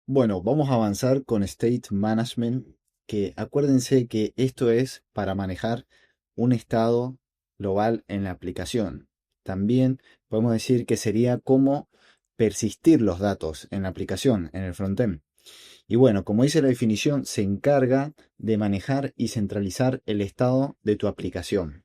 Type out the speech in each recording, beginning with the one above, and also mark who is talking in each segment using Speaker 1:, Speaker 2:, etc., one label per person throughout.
Speaker 1: Bueno, vamos a avanzar con State Management, que acuérdense que esto es para manejar un estado global en la aplicación. También podemos decir que sería como persistir los datos en la aplicación, en el frontend. Y bueno, como dice la definición, se encarga de manejar y centralizar el estado de tu aplicación.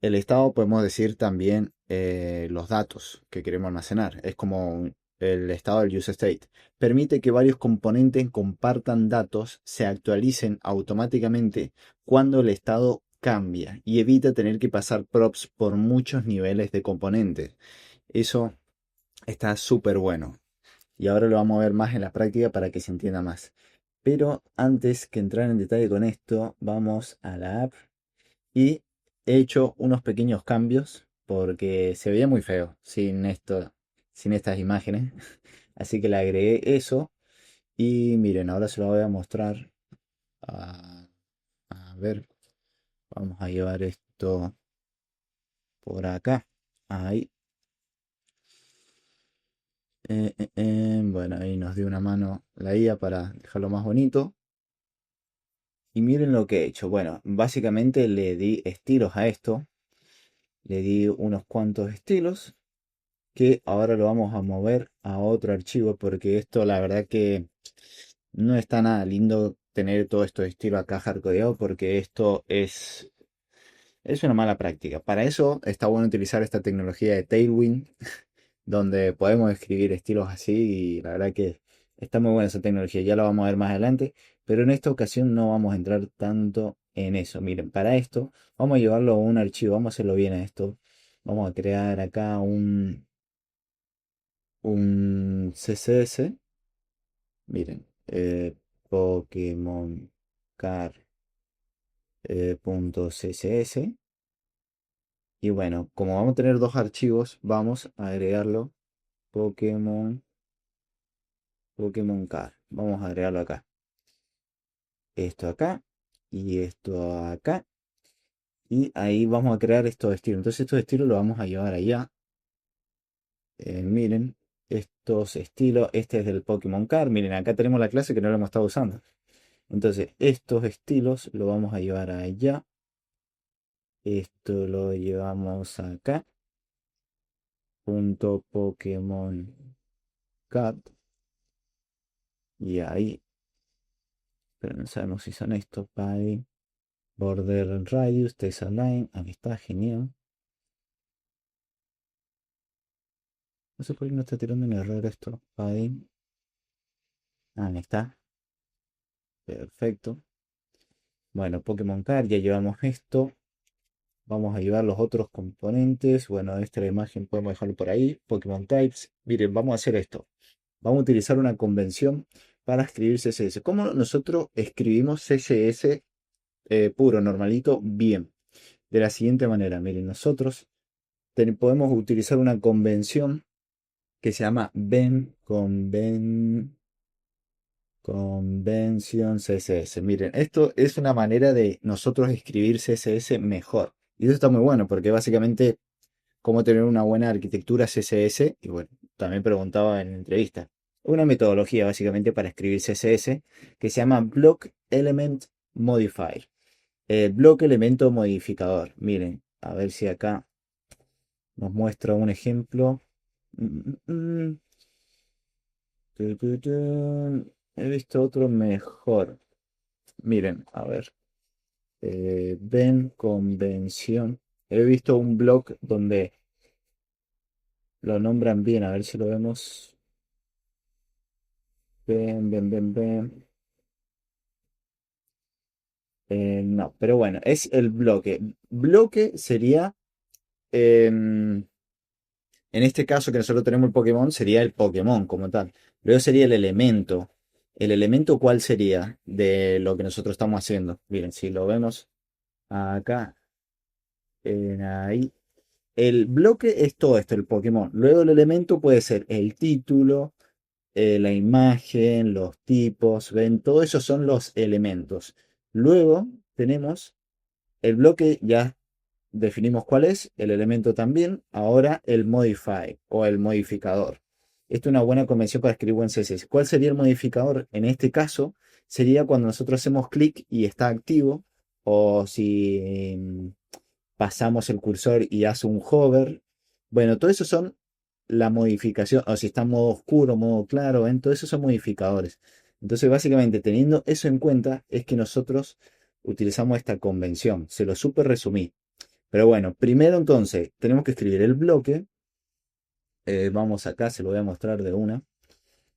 Speaker 1: El estado podemos decir también los datos que queremos almacenar. Es como el estado del use state. Permite que varios componentes compartan datos, se actualicen automáticamente cuando el estado cambia y evita tener que pasar props por muchos niveles de componentes. Eso está súper bueno. Y ahora lo vamos a ver más en la práctica para que se entienda más. Pero antes que entrar en detalle con esto, vamos a la app y he hecho unos pequeños cambios porque se veía muy feo sin estas imágenes. Así que le agregué eso. Y miren, ahora se lo voy a mostrar. A, a ver, vamos a llevar esto por acá. Ahí. Bueno, ahí nos dio una mano la IA para dejarlo más bonito. Y miren lo que he hecho. Bueno, básicamente le di estilos a esto. Le di unos cuantos estilos que ahora lo vamos a mover a otro archivo porque esto la verdad que no está nada lindo tener todo esto de estilo acá hardcodeado porque es una mala práctica. Para eso está bueno utilizar esta tecnología de Tailwind donde podemos escribir estilos así y la verdad que está muy buena esa tecnología, ya la vamos a ver más adelante, pero en esta ocasión no vamos a entrar tanto en eso. Miren, para esto vamos a llevarlo a un archivo, vamos a hacerlo bien a esto. Vamos a crear acá un CSS. Miren, Pokemon Car punto CSS. Y bueno, como vamos a tener dos archivos, vamos a agregarlo Pokémon, Pokémon Car. Vamos a agregarlo acá. Esto acá y esto acá. Y ahí vamos a crear estos estilos. Entonces estos estilos los vamos a llevar allá. Miren, estos estilos. Este es del Pokémon Car. Miren, acá tenemos la clase que no la hemos estado usando. Entonces estos estilos lo vamos a llevar allá. Esto lo llevamos acá. Punto Pokémon Cat. Y ahí. Pero no sabemos si son estos. Padding. Border Radius. Text Align. Aquí está, genial. No sé por qué no está tirando un error esto. Padding. Ahí está. Perfecto. Bueno, Pokémon Card, ya llevamos esto. Vamos a llevar los otros componentes. Bueno, esta la imagen podemos dejarlo por ahí. Pokémon Types. Miren, vamos a hacer esto. Vamos a utilizar una convención para escribir CSS. ¿Cómo nosotros escribimos CSS puro, normalito? Bien. De la siguiente manera. Miren, nosotros podemos utilizar una convención que se llama Convención CSS. Miren, esto es una manera de nosotros escribir CSS mejor. Y eso está muy bueno porque básicamente cómo tener una buena arquitectura CSS. Y bueno, también preguntaba en la entrevista. Una metodología básicamente para escribir CSS que se llama Block Element Modifier. Bloque elemento modificador. Miren, a ver si acá nos muestra un ejemplo. Mm, mm, mm. He visto otro mejor. Miren, a ver. Ven convención. He visto un blog donde lo nombran bien. A ver si lo vemos. Ven. No, pero bueno, es el bloque. Bloque sería, en este caso que nosotros tenemos el Pokémon, sería el Pokémon como tal. Luego sería el elemento. ¿El elemento cuál sería de lo que nosotros estamos haciendo? Miren, si lo vemos acá, ahí. El bloque es todo esto, el Pokémon. Luego el elemento puede ser el título, la imagen, los tipos, ven, todo eso son los elementos. Luego tenemos el bloque, ya definimos cuál es, el elemento también. Ahora el modify o el modificador. Esto es una buena convención para escribir buen CSS. ¿Cuál sería el modificador? En este caso, sería cuando nosotros hacemos clic y está activo, o si pasamos el cursor y hace un hover. Bueno, todo eso son la modificación, o si está en modo oscuro, modo claro, ¿ven? Todo eso son modificadores. Entonces, básicamente, teniendo eso en cuenta, es que nosotros utilizamos esta convención. Se lo super resumí. Pero bueno, primero entonces tenemos que escribir el bloque. Vamos acá, se lo voy a mostrar de una.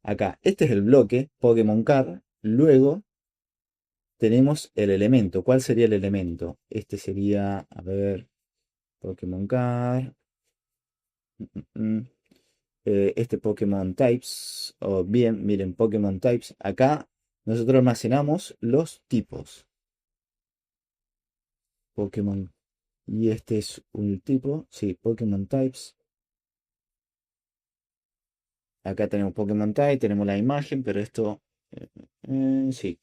Speaker 1: Acá, este es el bloque, Pokémon Car. Luego tenemos el elemento. ¿Cuál sería el elemento? Este sería, a ver, Pokémon Car. Mm, este Pokémon Types. O bien, miren, Pokémon Types. Acá nosotros almacenamos los tipos. Pokémon. Y este es un tipo. Sí, Pokémon Types. Acá tenemos Pokémon Type, tenemos la imagen, pero esto. Sí,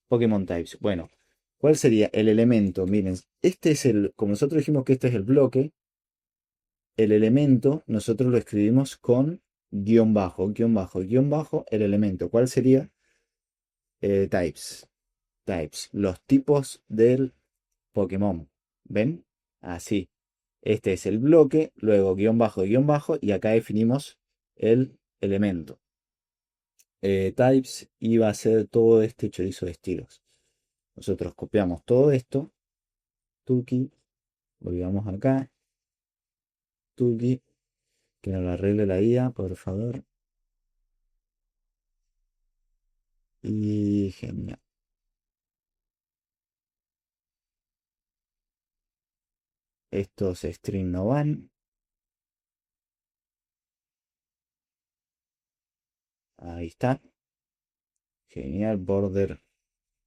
Speaker 1: Pokémon Types. Bueno, ¿cuál sería el elemento? Miren, este es el. Como nosotros dijimos que este es el bloque, el elemento nosotros lo escribimos con guión bajo, guión bajo, guión bajo, el elemento. ¿Cuál sería? Types. Types. Los tipos del Pokémon. ¿Ven? Así. Este es el bloque, luego guión bajo, y acá definimos el elemento. Types y va a ser todo este chorizo de estilos. Nosotros copiamos todo esto, Tuki, volvamos acá, Tuki, que nos lo arregle la IA, por favor. Y genial. Estos string no van. Ahí está. Genial. Border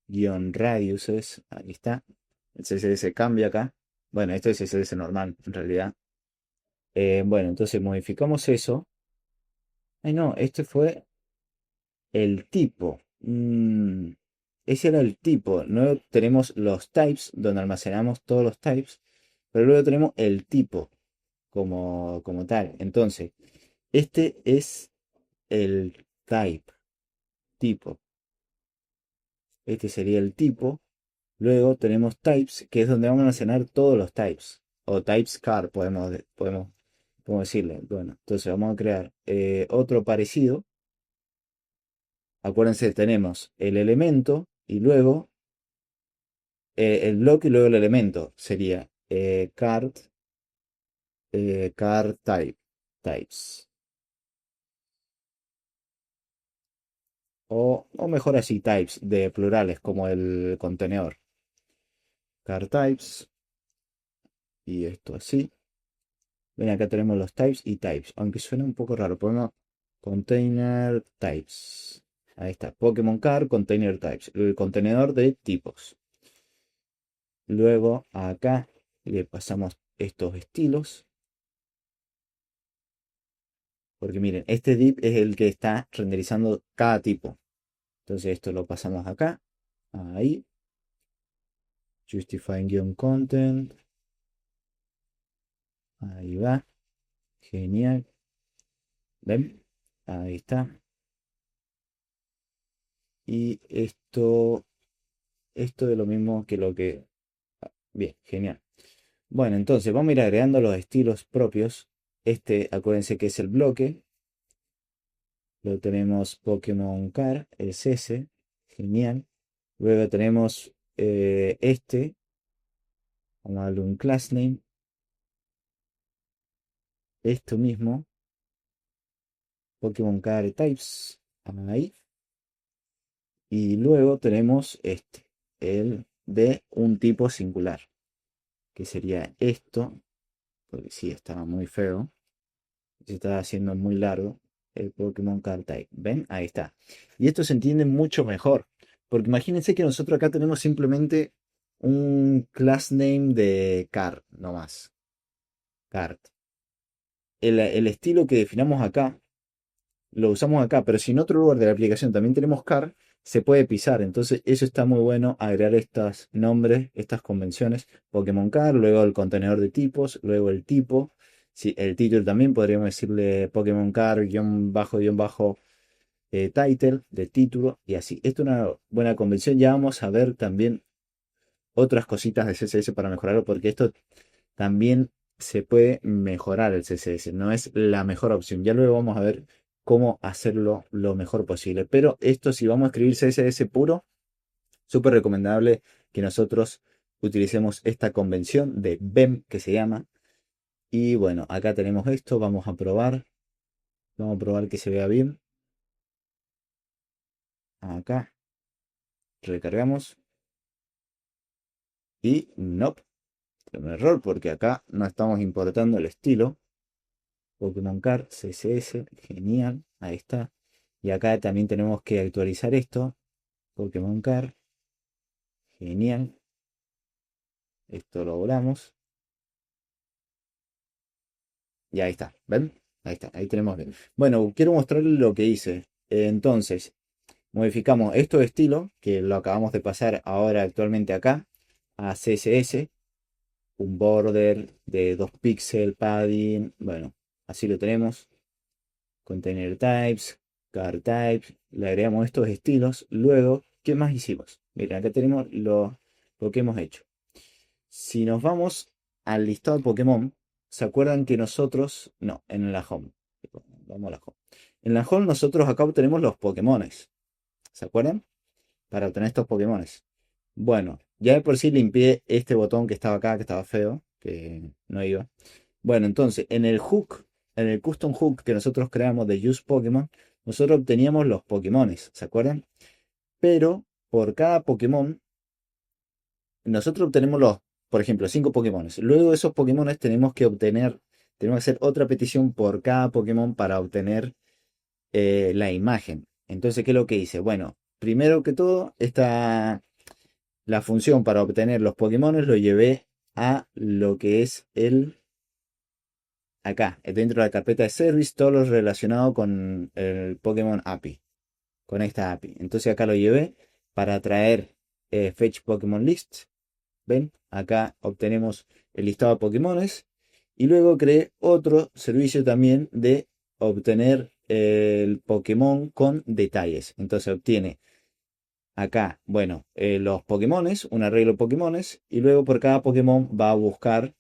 Speaker 1: guión radiuses. Ahí está. El CSS cambia acá. Bueno, esto es CSS normal, en realidad. Bueno, entonces modificamos eso. Ay, no, este fue el tipo. Ese era el tipo. Luego tenemos los types, donde almacenamos todos los types. Pero luego tenemos el tipo como tal. Entonces, este es el type, tipo. Este sería el tipo. Luego tenemos types, que es donde vamos a almacenar todos los types. O types car, podemos decirle. Bueno, entonces vamos a crear otro parecido. Acuérdense, tenemos el elemento y luego el bloque y luego el elemento. Sería card types. O mejor así, types de plurales, como el contenedor. Card types. Y esto así. Ven, acá tenemos los types y types. Aunque suena un poco raro. Ponemos container types. Ahí está. Pokémon Card Container Types. El contenedor de tipos. Luego acá le pasamos estos estilos. Porque miren, este div es el que está renderizando cada tipo. Entonces esto lo pasamos acá. Ahí. Justifying-content. Ahí va. Genial. ¿Ven? Ahí está. Y esto es lo mismo que lo que... Bien, genial. Bueno, entonces vamos a ir agregando los estilos propios. Este, acuérdense que es el bloque. Lo tenemos Pokémon Car, es ese. Genial. Luego tenemos este. Vamos a darle un class name. Esto mismo. Pokémon Car Types. Ahí. Y luego tenemos este. El de un tipo singular. Que sería esto. Porque sí, estaba muy feo. Se está haciendo muy largo el Pokémon Card Type. ¿Ven? Ahí está. Y esto se entiende mucho mejor. Porque imagínense que nosotros acá tenemos simplemente un class name de card, no más. Card. El estilo que definamos acá, lo usamos acá, pero si en otro lugar de la aplicación también tenemos card, se puede pisar. Entonces eso está muy bueno, agregar estos nombres, estas convenciones. Pokémon Card, luego el contenedor de tipos, luego el tipo. Sí, el título también podríamos decirle Pokémon Card, guión bajo, title, de título, y así. Esto es una buena convención. Ya vamos a ver también otras cositas de CSS para mejorarlo, porque esto también se puede mejorar el CSS. No es la mejor opción. Ya luego vamos a ver cómo hacerlo lo mejor posible. Pero esto, si vamos a escribir CSS puro, súper recomendable que nosotros utilicemos esta convención de BEM que se llama. Y bueno, acá tenemos esto. Vamos a probar. Vamos a probar que se vea bien. Acá recargamos. Y no, un error porque acá no estamos importando el estilo. Pokémon Card, CSS, genial, ahí está. Y acá también tenemos que actualizar esto. Pokémon Card, genial. Esto lo volamos. Y ahí está, ¿ven? Ahí está, ahí tenemos bien. Bueno, quiero mostrarles lo que hice. Entonces, modificamos esto de estilo, que lo acabamos de pasar ahora actualmente acá, a CSS. Un border de 2 píxeles, padding, bueno, así lo tenemos. Container types, car types, le agregamos estos estilos. Luego, ¿qué más hicimos? Miren, acá tenemos lo que hemos hecho. Si nos vamos al listado de Pokémon, ¿se acuerdan que nosotros, no, en la home, vamos a la home. En la home nosotros acá obtenemos los Pokémones, ¿se acuerdan? Para obtener estos Pokémones. Bueno, ya de por sí limpié este botón que estaba acá, que estaba feo, que no iba. Bueno, entonces, en el hook, en el custom hook que nosotros creamos de Use Pokémon, nosotros obteníamos los Pokémones, ¿se acuerdan? Pero por cada Pokémon, nosotros obtenemos por ejemplo, 5 Pokémones. Luego de esos Pokémones tenemos que hacer otra petición por cada Pokémon para obtener la imagen. Entonces, ¿qué es lo que hice? Bueno, primero que todo, la función para obtener los Pokémones lo llevé a lo que es acá, dentro de la carpeta de service, todo lo relacionado con el Pokémon API, con esta API. Entonces acá lo llevé para traer Fetch Pokémon List. ¿Ven? Acá obtenemos el listado de Pokémones. Y luego creé otro servicio también de obtener el Pokémon con detalles. Entonces obtiene acá, bueno, los Pokémones, un arreglo de Pokémones. Y luego por cada Pokémon va a buscar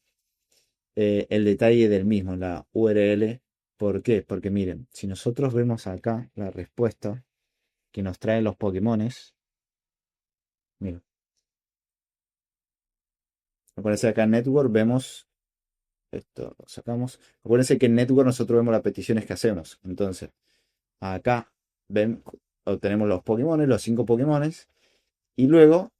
Speaker 1: el detalle del mismo, la URL. ¿Por qué? Porque miren, si nosotros vemos acá la respuesta que nos traen los Pokémones, miren, aparece acá en Network, vemos esto, lo sacamos. Acuérdense que en Network nosotros vemos las peticiones que hacemos. Entonces, acá ven, obtenemos los Pokémones, los 5 Pokémones, y luego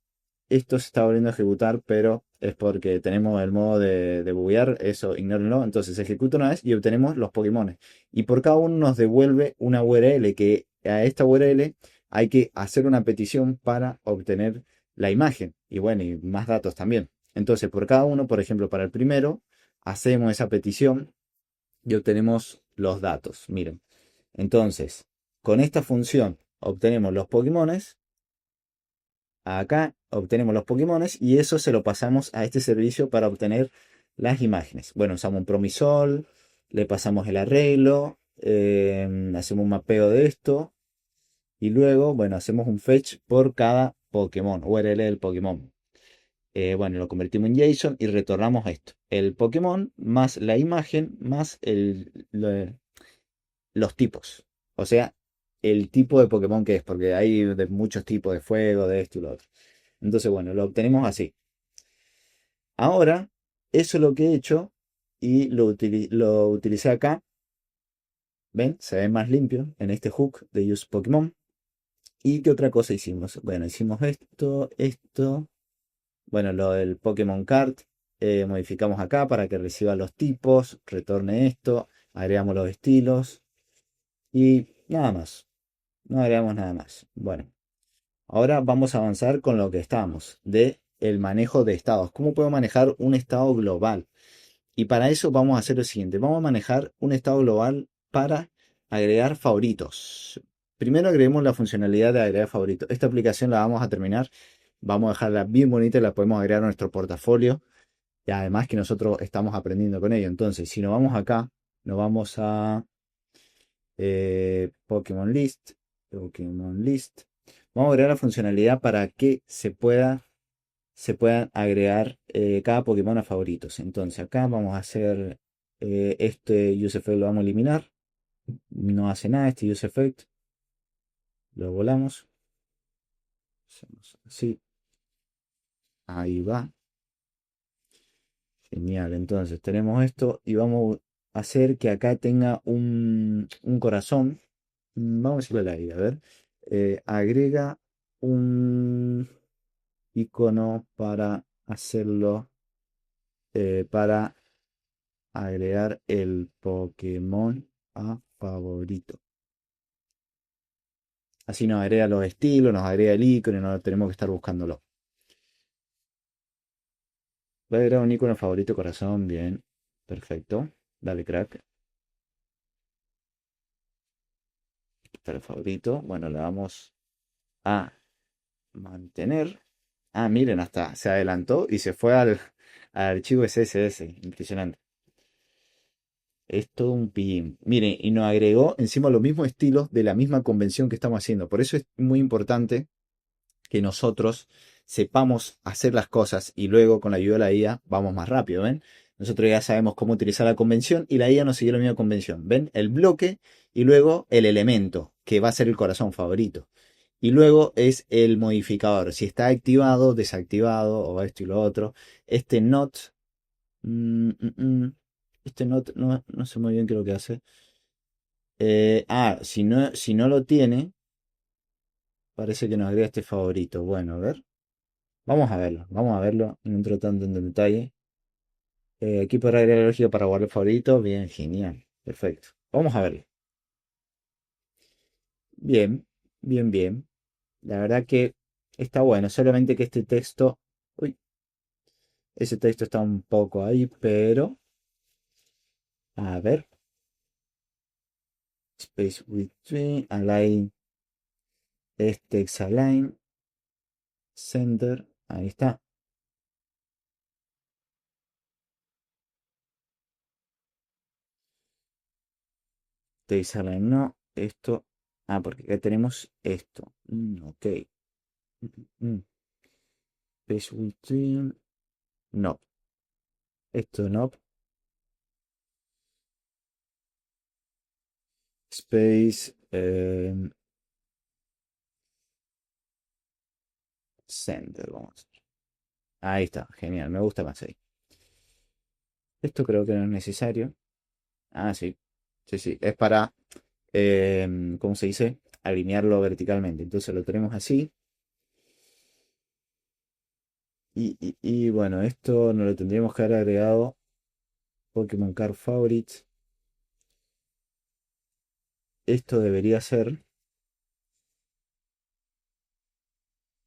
Speaker 1: esto se está volviendo a ejecutar, pero es porque tenemos el modo de buguear, eso ignórenlo. Entonces se ejecuta una vez y obtenemos los Pokémon. Y por cada uno nos devuelve una URL, que a esta URL hay que hacer una petición para obtener la imagen. Y bueno, y más datos también. Entonces, por cada uno, por ejemplo, para el primero, hacemos esa petición y obtenemos los datos. Miren. Entonces, con esta función obtenemos los Pokémones. Acá obtenemos los Pokémones y eso se lo pasamos a este servicio para obtener las imágenes. Bueno, usamos un promisol, le pasamos el arreglo, hacemos un mapeo de esto y luego, bueno, hacemos un fetch por cada Pokémon, URL del Pokémon. Bueno, lo convertimos en JSON y retornamos esto. El Pokémon más la imagen más los tipos. O sea, el tipo de Pokémon que es, porque hay de muchos tipos de fuego, de esto y lo otro. Entonces, bueno, lo obtenemos así. Ahora, eso es lo que he hecho y lo utilicé acá. ¿Ven? Se ve más limpio en este hook de Use Pokémon. ¿Y qué otra cosa hicimos? Bueno, hicimos esto. Bueno, lo del Pokémon Card. Modificamos acá para que reciba los tipos. Retorne esto. Agregamos los estilos. Y nada más. No agregamos nada más. Bueno, ahora vamos a avanzar con lo que estamos. De el manejo de estados. ¿Cómo puedo manejar un estado global? Y para eso vamos a hacer lo siguiente. Vamos a manejar un estado global para agregar favoritos. Primero agreguemos la funcionalidad de agregar favoritos. Esta aplicación la vamos a terminar. Vamos a dejarla bien bonita y la podemos agregar a nuestro portafolio. Y además que nosotros estamos aprendiendo con ello. Entonces, si nos vamos acá, nos vamos a Pokémon List. Pokémon List. Vamos a agregar la funcionalidad para que se puedan agregar cada Pokémon a favoritos. Entonces acá vamos a hacer este use effect lo vamos a eliminar. No hace nada este use effect. Lo volamos. Hacemos así. Ahí va. Genial. Entonces tenemos esto y vamos a hacer que acá tenga un corazón. Vamos a decirle a la IA, a ver. Agrega un icono para hacerlo, para agregar el Pokémon a favorito. Así nos agrega los estilos, nos agrega el icono y no tenemos que estar buscándolo. Voy a agregar un icono favorito corazón, bien. Perfecto. Dale, crack. Está el favorito. Bueno, le vamos a mantener. Ah, miren, hasta se adelantó y se fue al archivo SSS. Impresionante. Es todo un pillín. Miren, y nos agregó encima los mismos estilos de la misma convención que estamos haciendo. Por eso es muy importante que nosotros sepamos hacer las cosas y luego con la ayuda de la IA vamos más rápido, ¿ven? Nosotros ya sabemos cómo utilizar la convención y la IA nos sigue la misma convención. ¿Ven? El bloque y luego el elemento, que va a ser el corazón favorito. Y luego es el modificador, si está activado, desactivado o esto y lo otro. Este not, mm, mm, mm, este not no sé muy bien qué es lo que hace. Si no lo tiene, parece que nos agrega este favorito. Bueno, a ver. Vamos a verlo, no entro tanto en detalle. Aquí para agregar lógica para guardar favorito, bien, genial, perfecto. Vamos a verlo. Bien, bien, bien. La verdad que está bueno, solamente que este texto, uy, ese texto está un poco ahí, pero a ver, space between, align, text align, center, ahí está. Text align no, esto, porque acá tenemos esto. Ok. Mm, Space between, no. Esto no. Space Center. Vamos a hacer. Ahí está, genial. Me gusta más ahí. Esto creo que no es necesario. Ah, sí. Sí, sí. Es para, ¿cómo se dice? Alinearlo verticalmente. Entonces lo tenemos así. Y bueno, esto no lo tendríamos que haber agregado. Pokémon Card Favorites. Esto debería ser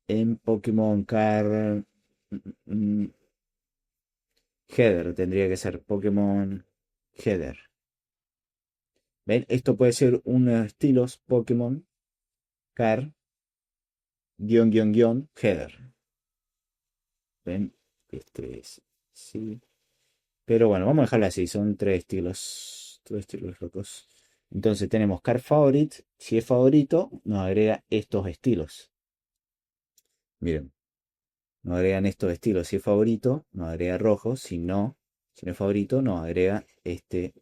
Speaker 1: en Pokémon Card Header. Tendría que ser Pokémon Header. ¿Ven? Esto puede ser unos estilos Pokémon Car header. ¿Ven? Este es sí. Pero bueno, vamos a dejarlo así. Son tres estilos locos. Entonces tenemos car favorite. Si es favorito, nos agrega estos estilos. Miren, nos agregan estos estilos. Si es favorito, nos agrega rojo. Si no es favorito, nos agrega este.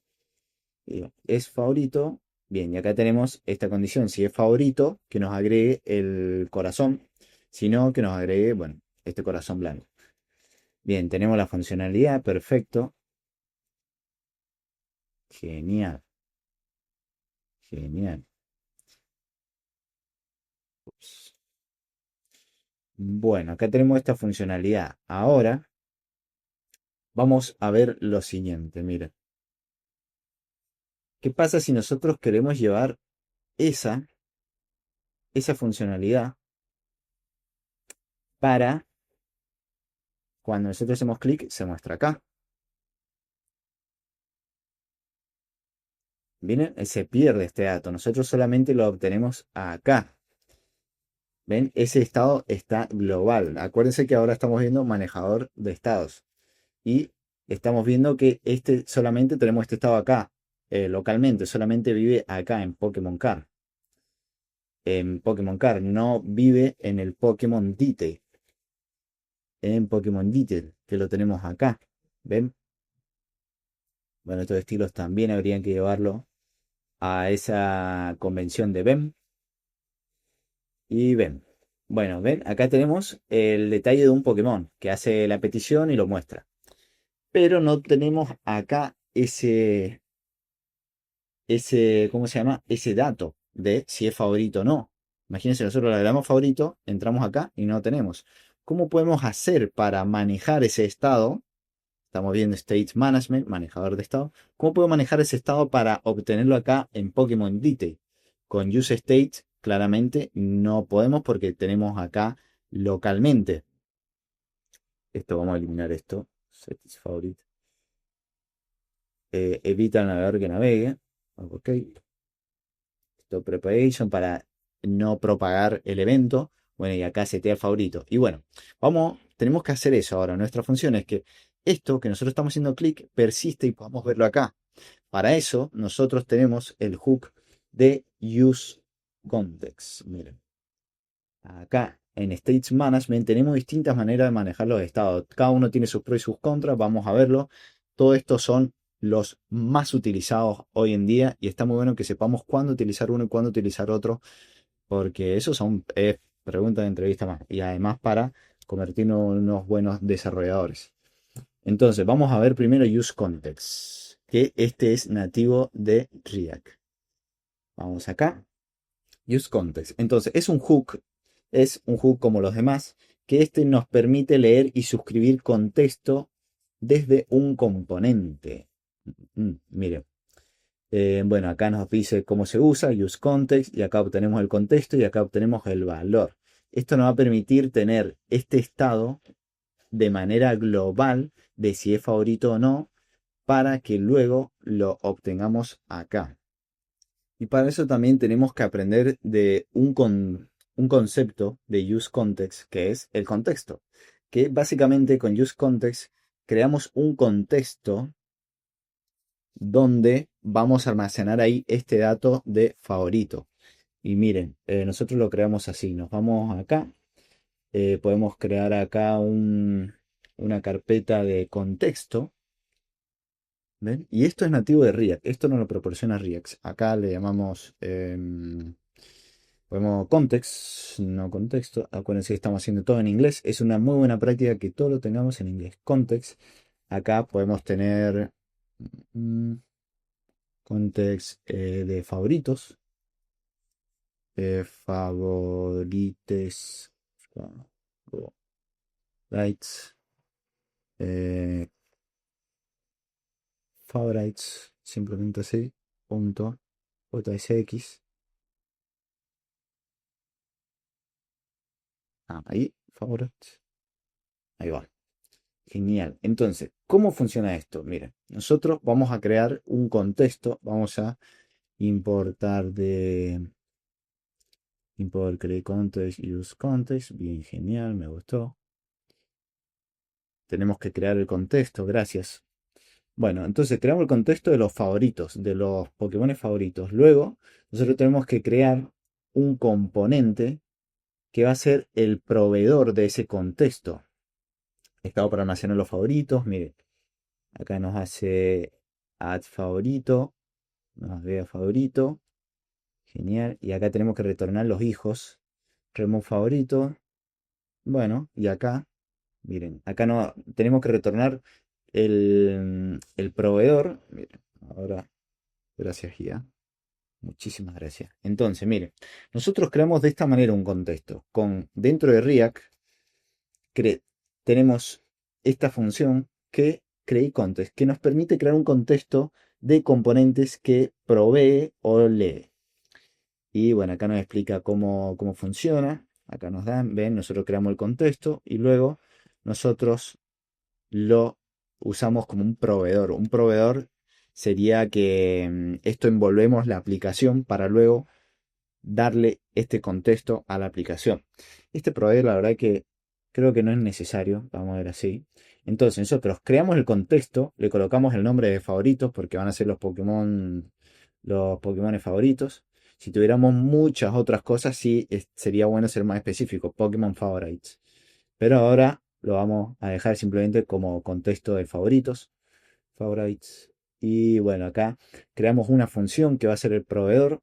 Speaker 1: Es favorito. Bien, y acá tenemos esta condición. Si es favorito, que nos agregue el corazón. Si no, que nos agregue, bueno, este corazón blanco. Bien, tenemos la funcionalidad. Perfecto. Genial. Genial. Ups. Bueno, acá tenemos esta funcionalidad. Ahora vamos a ver lo siguiente. Mira, ¿qué pasa si nosotros queremos llevar esa, esa funcionalidad para cuando nosotros hacemos clic, se muestra acá? ¿Viene? Se pierde este dato. Nosotros solamente lo obtenemos acá. ¿Ven? Ese estado está global. Acuérdense que ahora estamos viendo manejador de estados. y estamos viendo que solamente tenemos este estado acá, localmente, solamente vive acá en Pokémon Car. En Pokémon Car, no vive en el Pokémon Detail. En Pokémon Detail, que lo tenemos acá. ¿Ven? Bueno, estos estilos también habrían que llevarlo a esa convención de BEM. Y ven. Bueno, ven, acá tenemos el detalle de un Pokémon que hace la petición y lo muestra. Pero no tenemos acá ¿cómo se llama? Ese dato de si es favorito o no. Imagínense, nosotros le damos favorito, entramos acá y no tenemos. ¿Cómo podemos hacer para manejar ese estado? Estamos viendo State Management, manejador de estado. ¿Cómo puedo manejar ese estado para obtenerlo acá en Pokémon Detail? Con Use State, claramente no podemos porque tenemos acá localmente. Esto vamos a eliminar esto. Set is favorite. Evita el navegador que navegue. Ok. Esto propagation para no propagar el evento. Bueno, y acá setea el favorito. Y bueno, tenemos que hacer eso ahora. Nuestra función es que esto que nosotros estamos haciendo clic persiste y podamos verlo acá. Para eso nosotros tenemos el hook de use context. Miren. Acá en States Management tenemos distintas maneras de manejar los estados. Cada uno tiene sus pros y sus contras. Vamos a verlo. Todo esto son los más utilizados hoy en día y está muy bueno que sepamos cuándo utilizar uno y cuándo utilizar otro, porque eso son preguntas de entrevista más y además para convertirnos en unos buenos desarrolladores. Entonces vamos a ver primero use context, que este es nativo de React. Vamos acá, use context. Entonces es un hook como los demás, que este nos permite leer y suscribir contexto desde un componente. Miren, bueno, acá nos dice cómo se usa, use context, y acá obtenemos el contexto y acá obtenemos el valor. Esto nos va a permitir tener este estado de manera global de si es favorito o no, para que luego lo obtengamos acá. Y para eso también tenemos que aprender de un concepto de use context, que es el contexto. Que básicamente con use context creamos un contexto donde vamos a almacenar ahí este dato de favorito. Y miren, nosotros lo creamos así. Nos vamos acá. Podemos crear acá una carpeta de contexto. ¿Ven? Y esto es nativo de React. Esto nos lo proporciona React. Acá le llamamos podemos context, no contexto. Acuérdense que estamos haciendo todo en inglés. Es una muy buena práctica que todo lo tengamos en inglés. Context. Acá podemos tener context de favoritos. Favorites. Favorites. Favorites. Simplemente así. Punto. JSX. Ahí. Favorites. Ahí va. Genial. Entonces, ¿cómo funciona esto? Miren, nosotros vamos a crear un contexto. Vamos a importar de import create context, use context. Bien, genial, me gustó. Tenemos que crear el contexto, gracias. Bueno, entonces creamos el contexto de los favoritos, de los Pokémon favoritos. Luego, nosotros tenemos que crear un componente que va a ser el proveedor de ese contexto. Estado para almacenar los favoritos. Mire, acá nos hace add favorito, nos agrega favorito. Genial. Y acá tenemos que retornar los hijos. Remove favorito. Bueno, y acá, miren, acá no tenemos que retornar el proveedor. Miren, ahora, gracias, Gia. Muchísimas gracias. Entonces, miren, nosotros creamos de esta manera un contexto. Dentro de React tenemos esta función que createContext, que nos permite crear un contexto de componentes que provee o lee. Y bueno, acá nos explica cómo funciona. Acá nos dan, ven, nosotros creamos el contexto y luego nosotros lo usamos como un proveedor. Un proveedor sería que esto envolvemos la aplicación para luego darle este contexto a la aplicación. Este proveedor, la verdad que creo que no es necesario, vamos a ver así. Entonces nosotros creamos el contexto, le colocamos el nombre de favoritos porque van a ser los Pokémon favoritos. Si tuviéramos muchas otras cosas, sí sería bueno ser más específico, Pokémon Favorites. Pero ahora lo vamos a dejar simplemente como contexto de favoritos, favorites. Y bueno, acá creamos una función que va a ser el proveedor,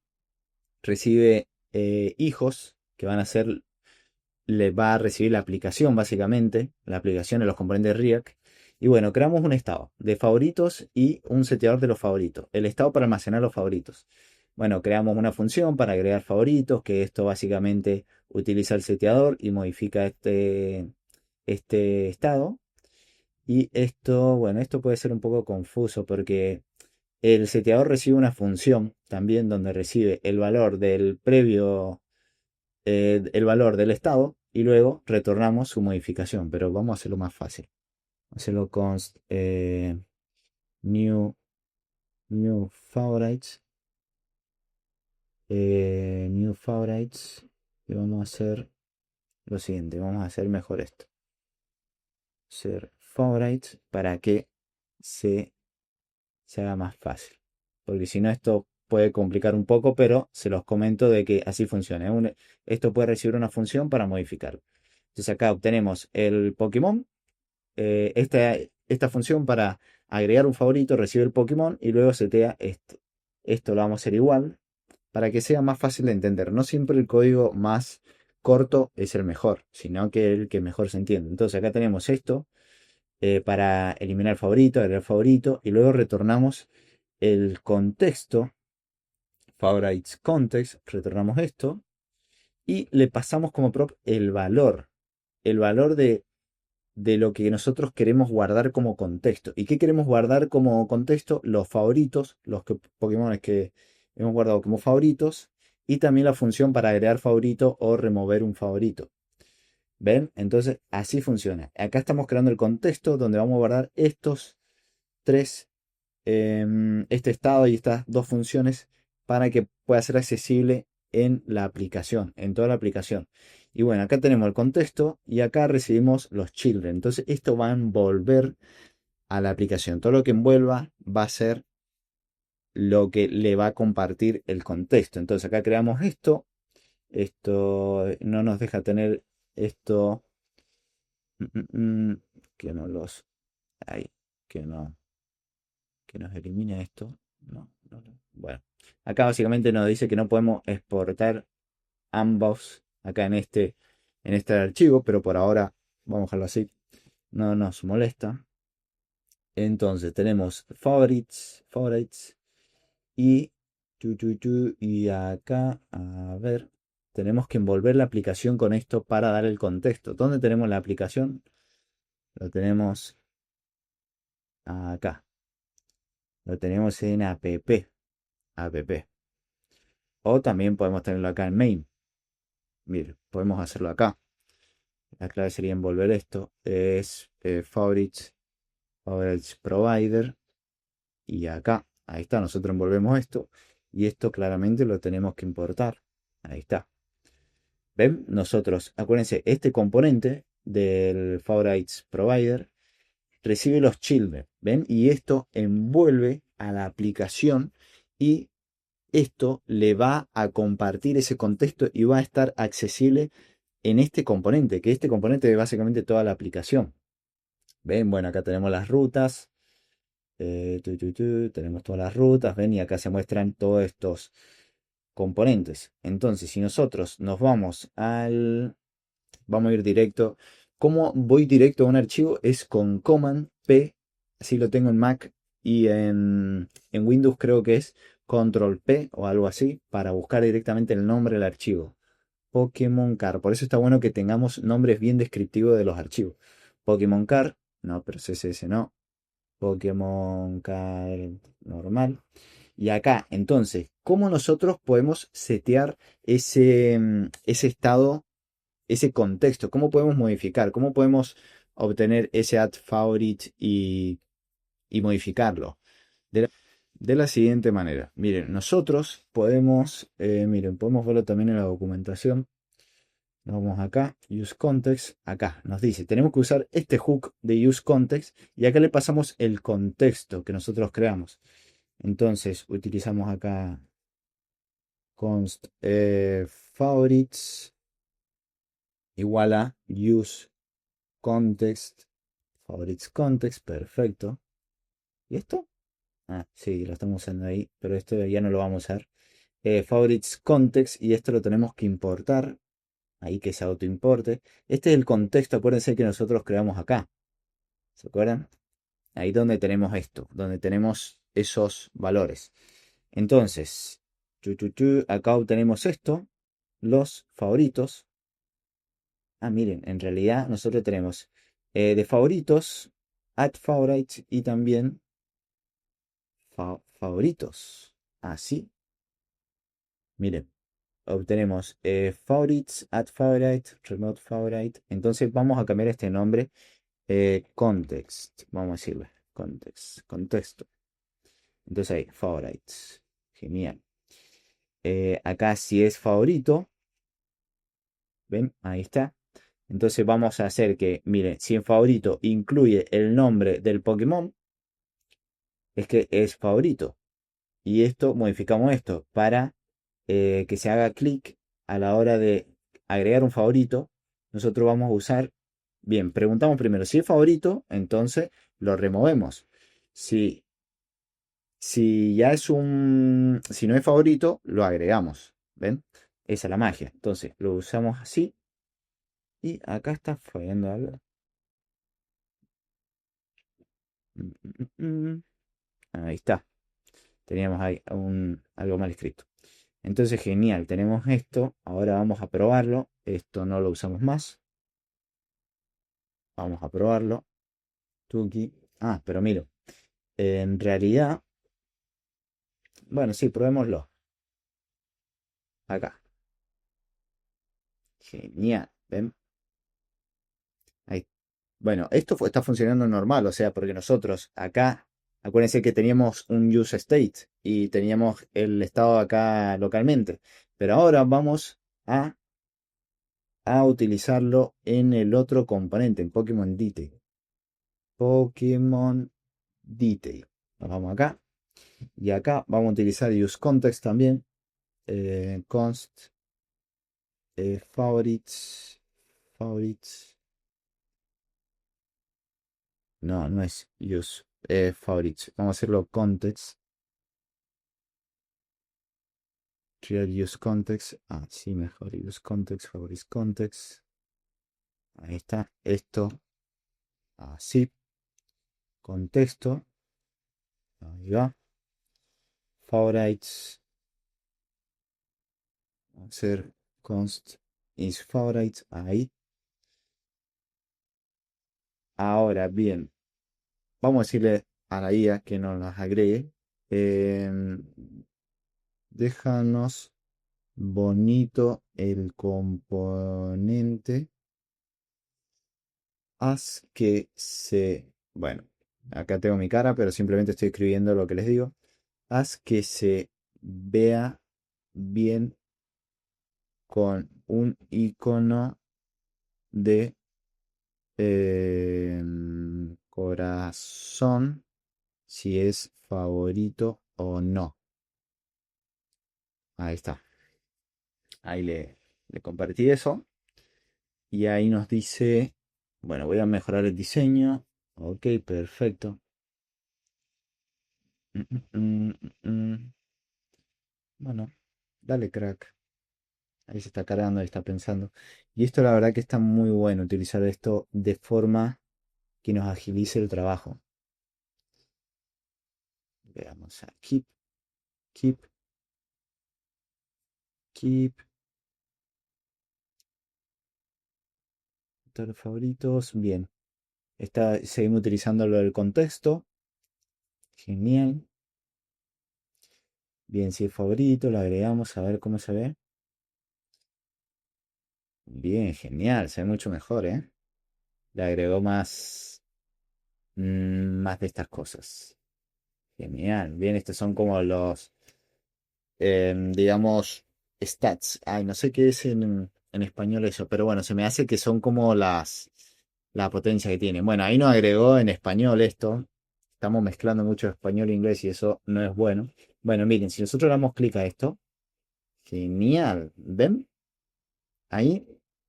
Speaker 1: recibe hijos que van a ser, le va a recibir la aplicación básicamente, la aplicación de los componentes React. Y bueno, creamos un estado de favoritos y un seteador de los favoritos. El estado para almacenar los favoritos. Bueno, creamos una función para agregar favoritos, que esto básicamente utiliza el seteador y modifica este estado. Y esto, bueno, esto puede ser un poco confuso porque el seteador recibe una función también donde recibe el valor del previo, el valor del estado y luego retornamos su modificación. Pero vamos a hacerlo más fácil. Hacerlo const new, new favorites. New favorites. Y vamos a hacer lo siguiente. Vamos a hacer mejor esto. Ser favorites para que se haga más fácil. Porque si no, esto puede complicar un poco, pero se los comento de que así funciona. Esto puede recibir una función para modificarlo. Entonces acá obtenemos el Pokémon. Esta función para agregar un favorito recibe el Pokémon y luego setea esto. Esto lo vamos a hacer igual para que sea más fácil de entender. No siempre el código más corto es el mejor, sino que el que mejor se entiende. Entonces acá tenemos esto para eliminar el favorito, agregar el favorito y luego retornamos el contexto, favorites context, retornamos esto y le pasamos como prop el valor de lo que nosotros queremos guardar como contexto. ¿Y qué queremos guardar como contexto? Los favoritos, Pokémon que hemos guardado como favoritos y también la función para agregar favorito o remover un favorito. ¿Ven? Entonces así funciona. Acá estamos creando el contexto donde vamos a guardar estos tres, este estado y estas dos funciones para que pueda ser accesible en la aplicación, en toda la aplicación. Y bueno, acá tenemos el contexto y acá recibimos los children. Entonces esto va a envolver a la aplicación. Todo lo que envuelva va a ser lo que le va a compartir el contexto. Entonces acá creamos esto. Esto no nos deja tener esto. Que no los... Ahí, que no. Que nos elimine esto. No, no, no. Bueno, acá básicamente nos dice que no podemos exportar ambos acá en este archivo, pero por ahora vamos a dejarlo así. No nos molesta. Entonces tenemos favorites y y acá, a ver, tenemos que envolver la aplicación con esto para dar el contexto. ¿Dónde tenemos la aplicación? Lo tenemos acá. Lo tenemos en app. O también podemos tenerlo acá en main. Mire, podemos hacerlo acá. La clave sería envolver esto. Es favorites provider. Y acá, ahí está, nosotros envolvemos esto. Y esto claramente lo tenemos que importar. Ahí está. ¿Ven? Nosotros, acuérdense, este componente del favorites provider recibe los children. ¿Ven? Y esto envuelve a la aplicación y esto le va a compartir ese contexto y va a estar accesible en este componente, que este componente es básicamente toda la aplicación. Ven, bueno, acá tenemos las rutas, tenemos todas las rutas, ven, y acá se muestran todos estos componentes. Entonces, si nosotros nos vamos a ir directo. ¿Cómo voy directo a un archivo? Es con Command P, así lo tengo en Mac y en Windows creo que es Control P o algo así, para buscar directamente el nombre del archivo. Pokémon Car. Por eso está bueno que tengamos nombres bien descriptivos de los archivos. Pokémon Car, no, pero CSS no. Pokémon Car normal. Y acá, entonces, ¿cómo nosotros podemos setear ese estado, ese contexto? ¿Cómo podemos modificar? ¿Cómo podemos obtener ese add favorite y modificarlo? De la siguiente manera. Miren, nosotros podemos, miren, podemos verlo también en la documentación. Nos vamos acá, use context, acá nos dice, tenemos que usar este hook de use context y acá le pasamos el contexto que nosotros creamos. Entonces utilizamos acá const favorites igual a use context, favorites context, perfecto. ¿Y esto? Ah, sí, lo estamos usando ahí, pero esto ya no lo vamos a usar. Favorites context y esto lo tenemos que importar, ahí que se autoimporte. Este es el contexto, acuérdense que nosotros creamos acá. ¿Se acuerdan? Ahí donde tenemos esto, donde tenemos esos valores. Entonces, acá obtenemos esto, los favoritos. Ah, miren, en realidad nosotros tenemos de favoritos, add favorites y también favoritos. Así, miren, obtenemos favorites, add favorite, remote favorite. Entonces vamos a cambiar este nombre, context, vamos a decirle, context, contexto. Entonces ahí, favorites. Genial. Acá si es favorito, ¿ven? Ahí está. Entonces vamos a hacer que, miren, si en favorito incluye el nombre del Pokémon, es que es favorito. Y esto, modificamos esto para que se haga clic a la hora de agregar un favorito. Nosotros vamos a usar, bien, preguntamos primero si es favorito, entonces lo removemos. Si ya es si no es favorito, lo agregamos. ¿Ven? Esa es la magia. Entonces lo usamos así. Y acá está fallando algo. Mm, Ahí está. Teníamos ahí algo mal escrito. Entonces, genial. Tenemos esto. Ahora vamos a probarlo. Esto no lo usamos más. Vamos a probarlo. Tuki. Ah, pero miro. En realidad, bueno, sí, probémoslo. Acá. Genial. ¿Ven? Ahí. Bueno, esto está funcionando normal, o sea, porque nosotros acá, acuérdense que teníamos un use state y teníamos el estado acá localmente, pero ahora vamos a utilizarlo en el otro componente, en Pokémon Detail. Pokémon Detail. Nos vamos acá y acá vamos a utilizar use context también. Const favorites. Favorites. No, no es use favorites. Vamos a hacerlo context. Real use context. Ah, sí, mejor. Use context, favorites context. Ahí está. Esto. Así. Contexto. Ahí va. Favorites. Vamos a hacer const is favorites. Ahí. Ahora bien. Vamos a decirle a la IA que nos las agregue. Déjanos bonito el componente. Haz que se... Bueno, acá tengo mi cara, pero simplemente estoy escribiendo lo que les digo. Haz que se vea bien con un icono de corazón si es favorito o no. Ahí está. Ahí le compartí eso. Y ahí nos dice, bueno, voy a mejorar el diseño. Ok, perfecto. Mm, mm, mm. Bueno, dale crack. Ahí se está cargando, ahí está pensando. Y esto la verdad que está muy bueno utilizar esto de forma que nos agilice el trabajo. Veamos a keep, keep. Todos los favoritos. Bien. Seguimos utilizando lo del contexto. Genial. Bien, si es favorito, lo agregamos a ver cómo se ve. Bien, genial, se ve mucho mejor, ¿eh? Le agregó más de estas cosas. Genial. Bien, estos son como digamos, stats. Ay, no sé qué es en español eso, pero bueno, se me hace que son como la potencia que tiene. Bueno, ahí nos agregó en español esto. Estamos mezclando mucho español e inglés y eso no es bueno. Bueno, miren, si nosotros le damos clic a esto, genial. ¿Ven? Ahí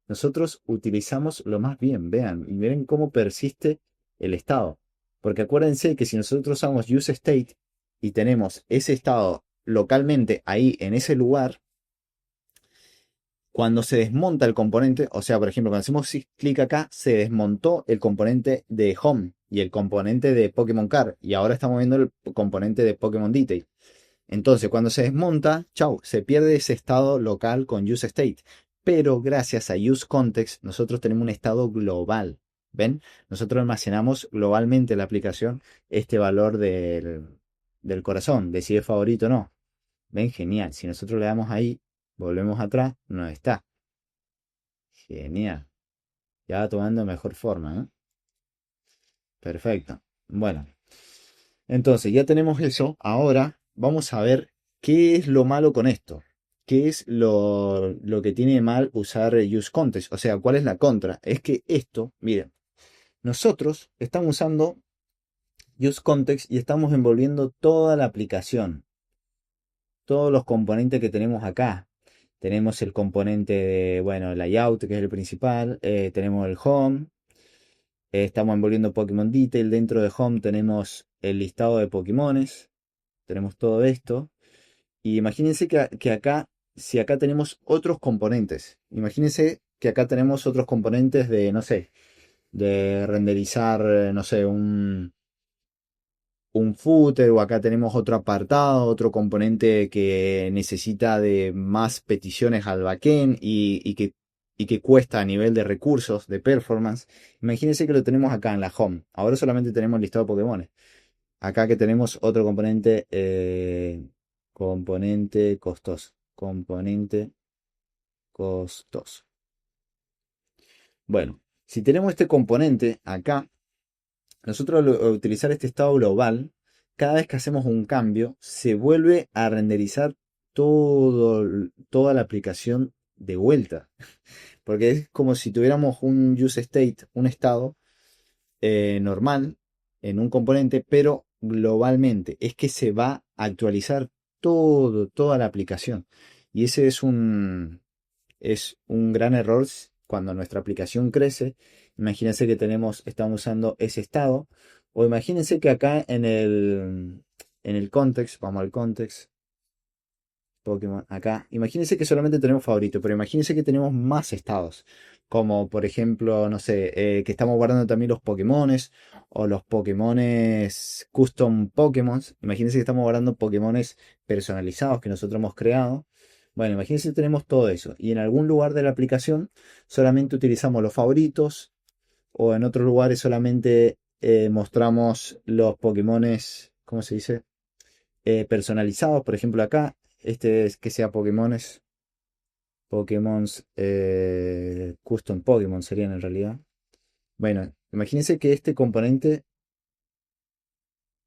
Speaker 1: nosotros utilizamos lo más bien, vean, y miren cómo persiste el estado. Porque acuérdense que si nosotros usamos useState y tenemos ese estado localmente ahí en ese lugar, cuando se desmonta el componente, o sea, por ejemplo, cuando hacemos clic acá, se desmontó el componente de Home y el componente de Pokémon Card, y ahora estamos viendo el componente de Pokémon Detail. Entonces, cuando se desmonta, chau, se pierde ese estado local con useState. Pero gracias a useContext, nosotros tenemos un estado global. ¿Ven? Nosotros almacenamos globalmente en la aplicación este valor del corazón, de si es favorito o no. ¿Ven? Genial. Si nosotros le damos ahí, volvemos atrás, no está. Genial. Ya va tomando mejor forma, ¿no? Perfecto. Bueno, entonces ya tenemos eso. Ahora vamos a ver qué es lo malo con esto. ¿Qué es lo que tiene de mal usar useContext? O sea, ¿cuál es la contra? Es que esto, miren, nosotros estamos usando useContext y estamos envolviendo toda la aplicación. Todos los componentes que tenemos acá. Tenemos el componente de, bueno, el layout, que es el principal. Tenemos el home. Estamos envolviendo Pokémon Detail. Dentro de home tenemos el listado de Pokémones. Tenemos todo esto. Y imagínense que acá, si acá tenemos otros componentes. Imagínense que acá tenemos otros componentes de, no sé, de renderizar, no sé, un footer, o acá tenemos otro apartado, otro componente que necesita de más peticiones al backend y que cuesta a nivel de recursos, de performance. Imagínense que lo tenemos acá en la home. Ahora solamente tenemos el listado de Pokémon. Acá que tenemos otro componente, componente costoso. Componente costoso. Bueno, si tenemos este componente acá, nosotros al utilizar este estado global, cada vez que hacemos un cambio, se vuelve a renderizar toda la aplicación de vuelta. Porque es como si tuviéramos un use state, un estado normal en un componente, pero globalmente. Es que se va a actualizar toda la aplicación. Y ese es un gran error cuando nuestra aplicación crece. Imagínense que estamos usando ese estado. O imagínense que acá en el context, vamos al context, Pokémon, acá. Imagínense que solamente tenemos favorito, pero imagínense que tenemos más estados. Como por ejemplo, no sé, que estamos guardando también los Pokémones o los Pokémones custom Pokémons. Imagínense que estamos guardando Pokémones personalizados que nosotros hemos creado. Bueno, imagínense que tenemos todo eso. Y en algún lugar de la aplicación solamente utilizamos los favoritos, o en otros lugares solamente mostramos los Pokémones, ¿cómo se dice? Personalizados. Por ejemplo, acá, este es que sea Pokémons Custom Pokémon serían en realidad. Bueno, imagínense que este componente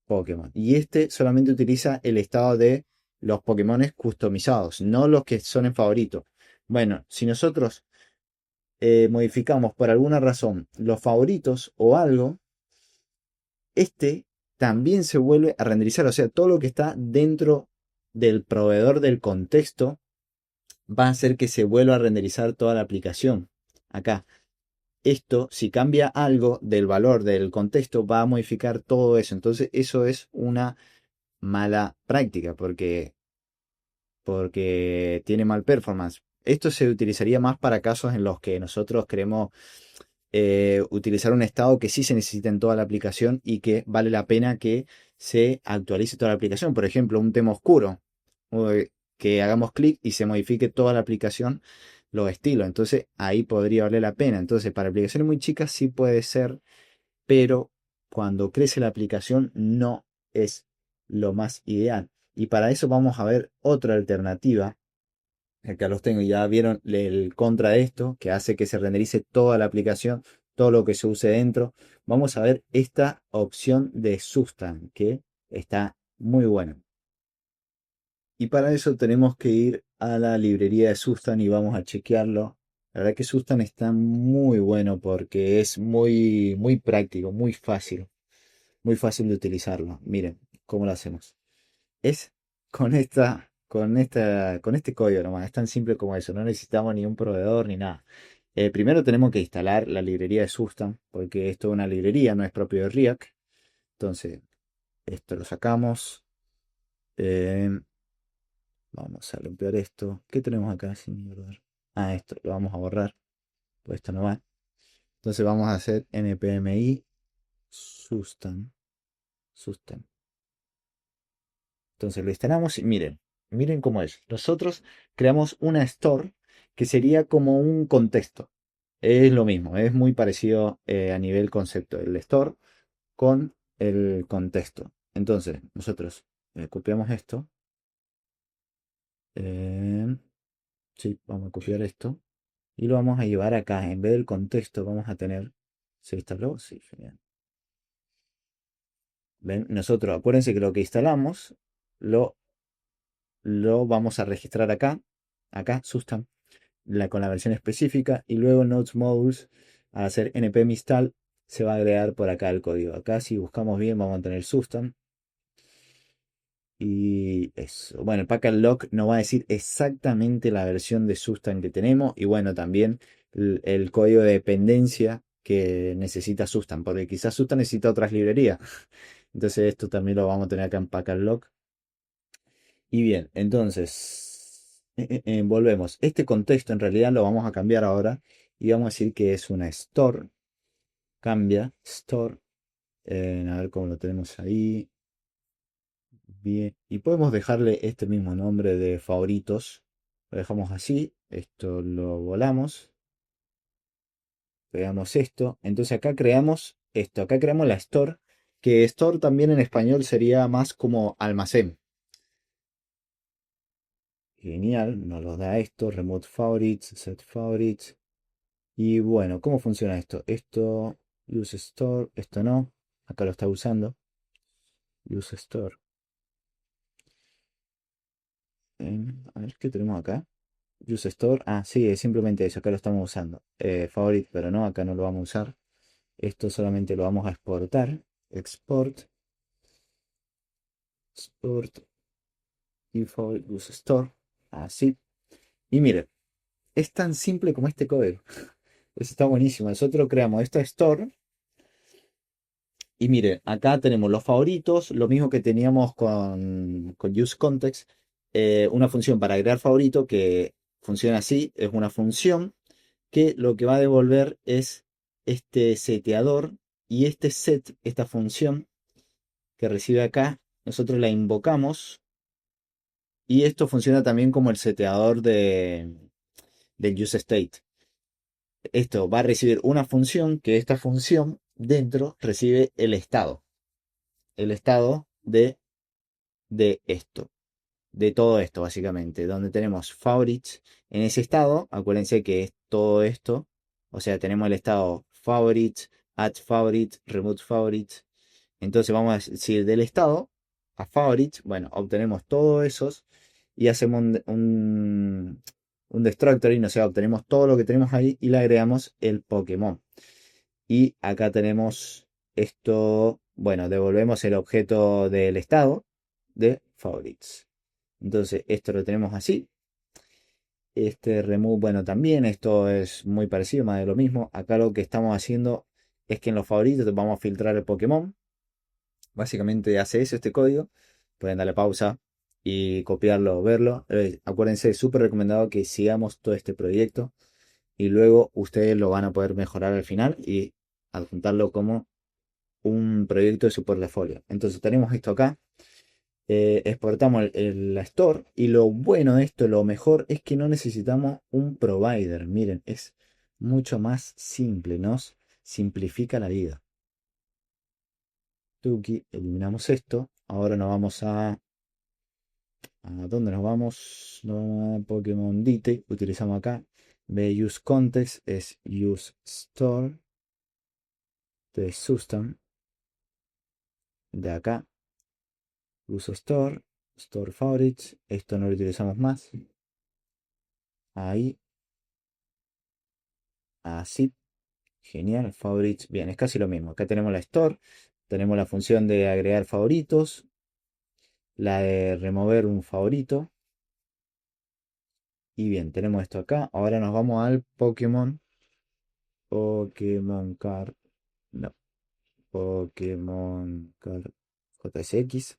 Speaker 1: Pokémon y este solamente utiliza el estado de los Pokémones customizados, no los que son en favorito. Bueno, si nosotros modificamos por alguna razón los favoritos o algo, este también se vuelve a renderizar. O sea, todo lo que está dentro del proveedor del contexto va a hacer que se vuelva a renderizar toda la aplicación. Acá, esto, si cambia algo del valor del contexto, va a modificar todo eso. Entonces, eso es una mala práctica porque tiene mal performance. Esto se utilizaría más para casos en los que nosotros queremos utilizar un estado que sí se necesita en toda la aplicación y que vale la pena que se actualice toda la aplicación. Por ejemplo, un tema oscuro, que hagamos clic y se modifique toda la aplicación, los estilos. Entonces ahí podría valer la pena. Entonces para aplicaciones muy chicas sí puede ser, pero cuando crece la aplicación no es lo más ideal. Y para eso vamos a ver otra alternativa. Acá los tengo, ya vieron el contra de esto, que hace que se renderice toda la aplicación, todo lo que se use dentro. Vamos a ver esta opción de Sustan, que está muy buena. Y para eso tenemos que ir a la librería de Sustan y vamos a chequearlo. La verdad que Sustan está muy bueno porque es muy práctico, muy fácil de utilizarlo. Miren cómo lo hacemos. Es con este código nomás. Es tan simple como eso. No necesitamos ni un proveedor ni nada. Primero tenemos que instalar la librería de Sustan, porque esto es una librería, no es propio de React. Entonces, esto lo sacamos. Eh, Vamos a limpiar esto. ¿Qué tenemos acá sin borrar? Ah, esto lo vamos a borrar, pues esto no va. Entonces vamos a hacer npmi sustan. Entonces lo instalamos y miren cómo es. Nosotros creamos una store que sería como un contexto. Es lo mismo, es muy parecido a nivel concepto. El store con el contexto. Entonces nosotros copiamos esto. eh, sí, vamos a copiar esto. Y lo vamos a llevar acá. En vez del contexto vamos a tener... ¿Se instaló? Sí, genial. ¿Ven? Nosotros, acuérdense que lo que instalamos lo, lo vamos a registrar acá, Sustan, con la versión específica. Y luego Nodes Modules, al hacer npm install, se va a agregar por acá el código. Acá si buscamos bien vamos a tener Sustan. Y eso. Bueno, el package lock nos va a decir exactamente la versión de Sustan que tenemos. Y bueno, también el código de dependencia que necesita Sustan. Porque quizás Sustan necesita otras librerías. Entonces esto también lo vamos a tener acá en package lock. Y bien, entonces volvemos. Este contexto en realidad lo vamos a cambiar ahora. Y vamos a decir que es una store. Cambia, store. A ver cómo lo tenemos ahí. Bien, y podemos dejarle este mismo nombre de favoritos. Lo dejamos así. Esto lo volamos. Pegamos esto. Entonces acá creamos esto. Acá creamos la store. Que store también en español sería más como almacén. Genial, nos lo da esto. Remove favorites, set favorites. Y bueno, ¿cómo funciona esto? Esto, use store, esto no. Acá lo está usando. Use store. A ver, ¿qué tenemos acá? Use Store. Ah, sí, es simplemente eso. Acá lo estamos usando. Favorite, pero no, acá no lo vamos a usar. Esto solamente lo vamos a exportar. Export. Export. Y favorite use store. Así. Y mire, es tan simple como este código. Eso está buenísimo. Nosotros creamos esta store. Y mire, acá tenemos los favoritos. Lo mismo que teníamos con use context. Una función para agregar favorito que funciona así. Es una función que lo que va a devolver es este seteador y este set, esta función que recibe acá, nosotros la invocamos y esto funciona también como el seteador del useState. Esto va a recibir una función que esta función dentro recibe el estado de esto, de todo esto básicamente, donde tenemos favorites en ese estado, acuérdense que es todo esto, o sea, tenemos el estado favorites, add favorites, remove favorites, entonces vamos a decir del estado a favorites, bueno, obtenemos todos esos y hacemos un destructoring, o sea, obtenemos todo lo que tenemos ahí y le agregamos el Pokémon. Y acá tenemos esto, bueno, devolvemos el objeto del estado de favorites. Entonces, esto lo tenemos así. Este remove, bueno, también esto es muy parecido, más de lo mismo. Acá lo que estamos haciendo es que en los favoritos vamos a filtrar el Pokémon. Básicamente hace eso este código. Pueden darle pausa y copiarlo o verlo. Acuérdense, es súper recomendado que sigamos todo este proyecto y luego ustedes lo van a poder mejorar al final y adjuntarlo como un proyecto de su portafolio. Entonces tenemos esto acá. Exportamos la store y lo bueno de esto, lo mejor es que no necesitamos un provider. Miren, es mucho más simple, nos simplifica la vida. Tuki, eliminamos esto. Ahora nos vamos ¿a dónde nos vamos? Nos vamos a Pokémon Detail. Utilizamos acá. De use context es use store de Sustan. De acá. Use store. Store favorites. Esto no lo utilizamos más. Ahí. Así, genial, favorites. Bien, es casi lo mismo. Acá tenemos la store, tenemos la función de agregar favoritos, la de remover un favorito. Y bien, tenemos esto acá. Ahora nos vamos al Pokémon Card. No, Pokémon Card JSX.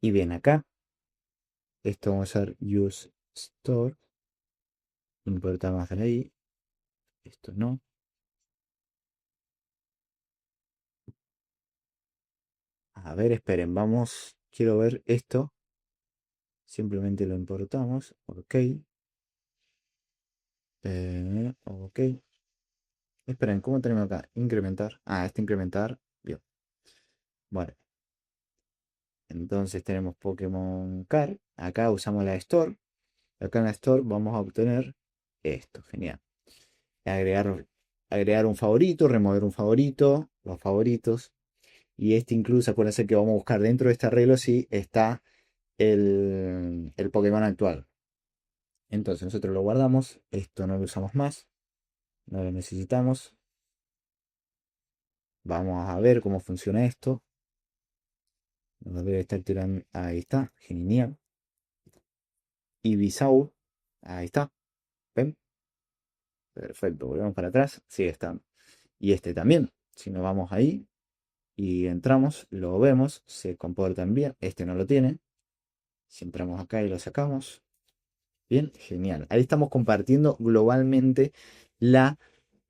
Speaker 1: Y bien, acá, esto vamos a usar Use Store. Importa más de ahí. Esto no. A ver, esperen, vamos. Quiero ver esto. Simplemente lo importamos. Ok. Ok. Esperen, ¿cómo tenemos acá? Incrementar. Ah, este incrementar. Bien. Bueno, entonces tenemos Pokémon Card. Acá usamos la Store. Acá en la Store vamos a obtener esto. Genial. Agregar un favorito, remover un favorito, los favoritos. Y este incluso, acuérdense que vamos a buscar dentro de este arreglo si está el Pokémon actual. Entonces nosotros lo guardamos. Esto no lo usamos más. No lo necesitamos. Vamos a ver cómo funciona esto. Nos debe estar tirando. Ahí está. Genial. Y Ibisaur. Ahí está. ¿Ven? Perfecto. Volvemos para atrás. Sigue estando. Y este también. Si nos vamos ahí y entramos, lo vemos. Se comportan bien. Este no lo tiene. Si entramos acá y lo sacamos. Bien, genial. Ahí estamos compartiendo globalmente la,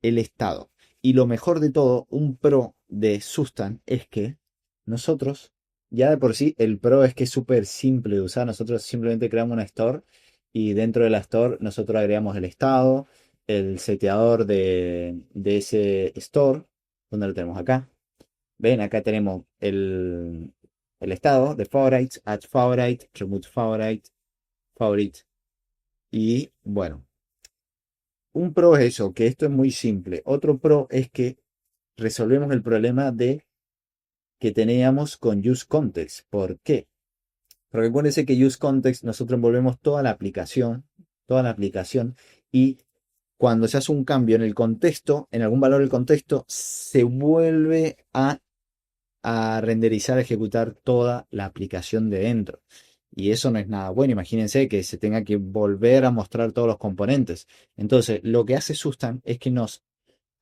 Speaker 1: el estado. Y lo mejor de todo, un pro de Sustan es que nosotros, ya de por sí, el pro es que es súper simple de usar. Nosotros simplemente creamos una store y dentro de la store nosotros agregamos el estado, el seteador de ese store, donde lo tenemos acá. Ven, acá tenemos el estado de favorites, add favorite, remove favorite, favorite. Y bueno, un pro es eso, que esto es muy simple. Otro pro es que resolvemos el problema de que teníamos con use context. ¿Por qué? Porque acuérdense que use context nosotros envolvemos toda la aplicación y cuando se hace un cambio en el contexto, en algún valor del contexto, se vuelve a renderizar, a ejecutar toda la aplicación de dentro. Y eso no es nada bueno. Imagínense que se tenga que volver a mostrar todos los componentes. Entonces, lo que hace Sustan es que nos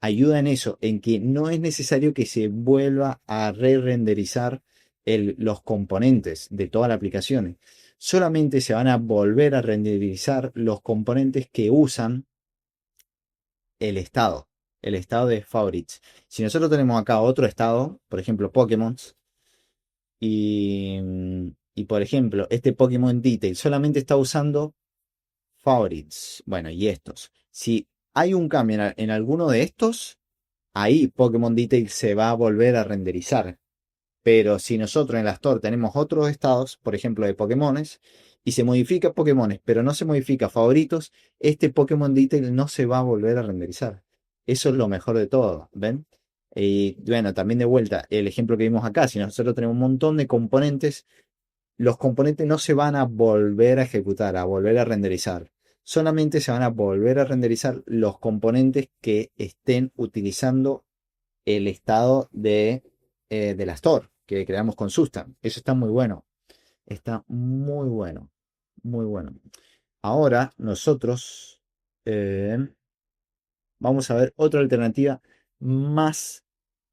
Speaker 1: ayuda en eso, en que no es necesario que se vuelva a re-renderizar los componentes de toda la aplicación. Solamente se van a volver a renderizar los componentes que usan el estado, el estado de favorites. Si nosotros tenemos acá otro estado, por ejemplo, Pokémon, y por ejemplo, este Pokémon Detail solamente está usando favorites. Bueno, y estos. Si hay un cambio en alguno de estos, ahí Pokémon Detail se va a volver a renderizar. Pero si nosotros en la Store tenemos otros estados, por ejemplo de Pokémones, y se modifica Pokémones, pero no se modifica favoritos, este Pokémon Detail no se va a volver a renderizar. Eso es lo mejor de todo, ¿ven? Y bueno, también de vuelta, el ejemplo que vimos acá, si nosotros tenemos un montón de componentes, los componentes no se van a volver a ejecutar, a volver a renderizar. Solamente se van a volver a renderizar los componentes que estén utilizando el estado de la store que creamos con Sustan. Eso está muy bueno. Está muy bueno. Muy bueno. Ahora nosotros eh, vamos a ver otra alternativa más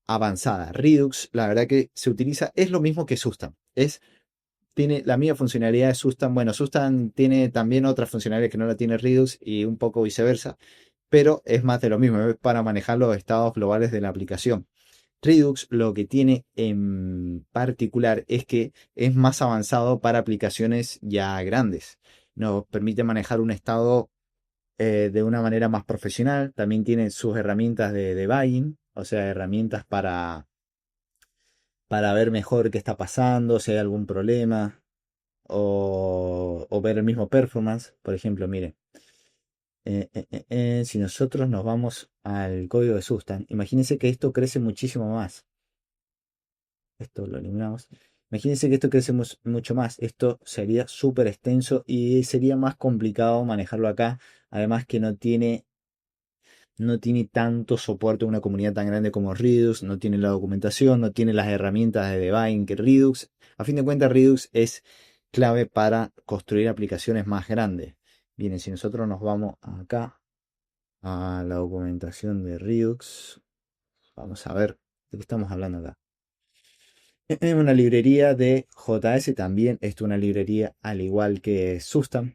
Speaker 1: avanzada. Redux, la verdad que se utiliza, es lo mismo que Sustan. Tiene la misma funcionalidad de Sustan. Bueno, Sustan tiene también otras funcionalidades que no la tiene Redux y un poco viceversa, pero es más de lo mismo, es para manejar los estados globales de la aplicación. Redux lo que tiene en particular es que es más avanzado para aplicaciones ya grandes. Nos permite manejar un estado de una manera más profesional. También tiene sus herramientas de debugging, o sea, herramientas para ver mejor qué está pasando, si hay algún problema, o ver el mismo performance. Por ejemplo, mire, si nosotros nos vamos al código de Sustan, imagínense que esto crece muchísimo más. Esto lo eliminamos. Imagínense que esto crece mucho más. Esto sería súper extenso y sería más complicado manejarlo acá. Además que no tiene no tiene tanto soporte a una comunidad tan grande como Redux, no tiene la documentación, no tiene las herramientas de debugging que Redux. A fin de cuentas, Redux es clave para construir aplicaciones más grandes. Bien, si nosotros nos vamos acá a la documentación de Redux, vamos a ver de qué estamos hablando acá. Es una librería de JS también, esto es una librería al igual que Sustam.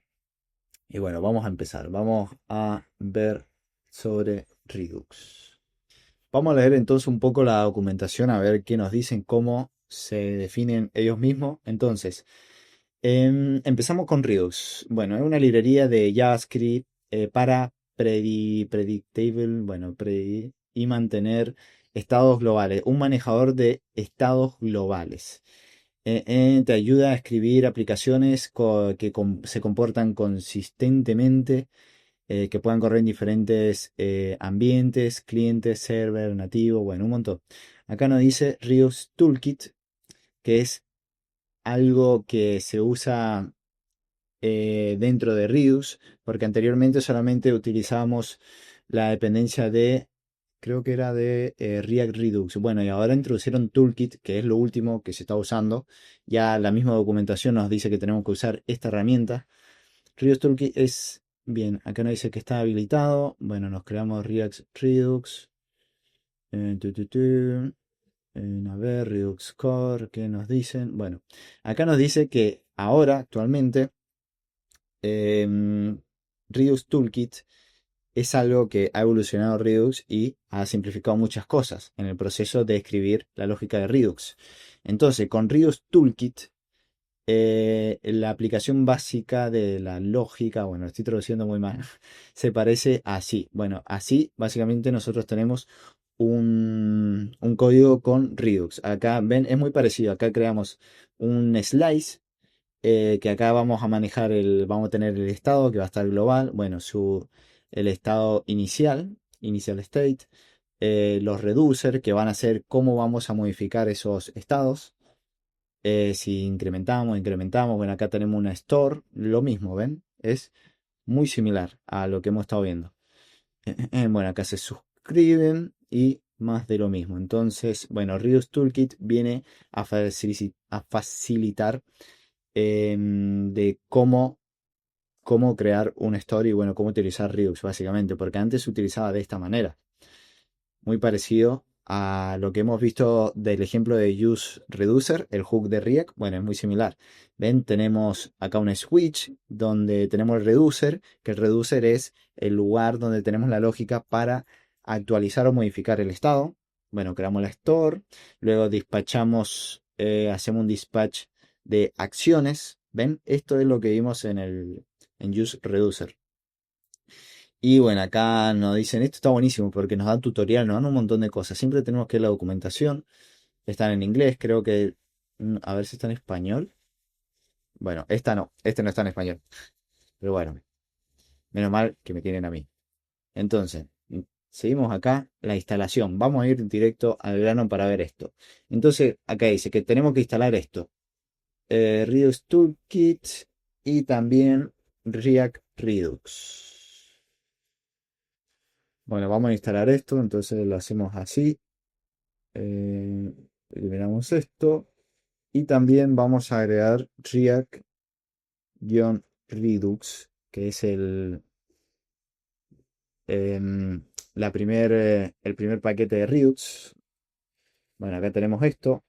Speaker 1: Y bueno, vamos a empezar. Vamos a ver sobre Redux. Vamos a leer entonces un poco la documentación, a ver qué nos dicen, cómo se definen ellos mismos. Entonces, empezamos con Redux. Bueno, es una librería de JavaScript para predictable, bueno, y mantener estados globales. Un manejador de estados globales. Te ayuda a escribir aplicaciones que se comportan consistentemente, que puedan correr en diferentes ambientes, clientes, server, nativo, bueno, un montón. Acá nos dice Redux Toolkit, que es algo que se usa dentro de Redux, porque anteriormente solamente utilizábamos la dependencia de, creo que era de React Redux. Bueno, y ahora introducieron Toolkit, que es lo último que se está usando. Ya la misma documentación nos dice que tenemos que usar esta herramienta. Redux Toolkit es, bien, acá nos dice que está habilitado. Bueno, nos creamos React Redux. Eh, tu, tu, tu. A ver, Redux Core, ¿qué nos dicen? Bueno, acá nos dice que ahora, actualmente, Redux Toolkit es algo que ha evolucionado Redux y ha simplificado muchas cosas en el proceso de escribir la lógica de Redux. Entonces, con Redux Toolkit, la aplicación básica de la lógica, bueno, estoy traduciendo muy mal, se parece así. Bueno, así básicamente nosotros tenemos un código con Redux. Acá ven, es muy parecido. Acá creamos un slice que acá vamos a manejar vamos a tener el estado que va a estar global, bueno, el estado inicial state, los reducer que van a ser cómo vamos a modificar esos estados, si incrementamos, bueno, acá tenemos una store, lo mismo, ¿ven? Es muy similar a lo que hemos estado viendo. Bueno, acá se suscriben y más de lo mismo. Entonces, bueno, Redux Toolkit viene a facilitar de cómo crear un story y bueno, cómo utilizar Redux básicamente, porque antes se utilizaba de esta manera, muy parecido a lo que hemos visto del ejemplo de Use Reducer, el hook de React, bueno, es muy similar. Ven, tenemos acá un switch donde tenemos el reducer, que el reducer es el lugar donde tenemos la lógica para actualizar o modificar el estado. Bueno, creamos la store, luego dispachamos, hacemos un dispatch de acciones. ¿Ven? Esto es lo que vimos en Use Reducer. Y bueno, acá nos dicen, esto está buenísimo porque nos dan tutorial, nos dan un montón de cosas. Siempre tenemos que ver la documentación. Están en inglés, creo que... A ver si está en español. Bueno, esta no, este no está en español. Pero bueno, menos mal que me tienen a mí. Entonces, seguimos acá, la instalación. Vamos a ir directo al grano para ver esto. Entonces, acá dice que tenemos que instalar esto. Redux Toolkit y también React Redux. Bueno, vamos a instalar esto, entonces lo hacemos así. Eh, Eliminamos esto. Y también vamos a agregar React-Redux, que es em, el primer paquete de Redux. Bueno, acá tenemos esto.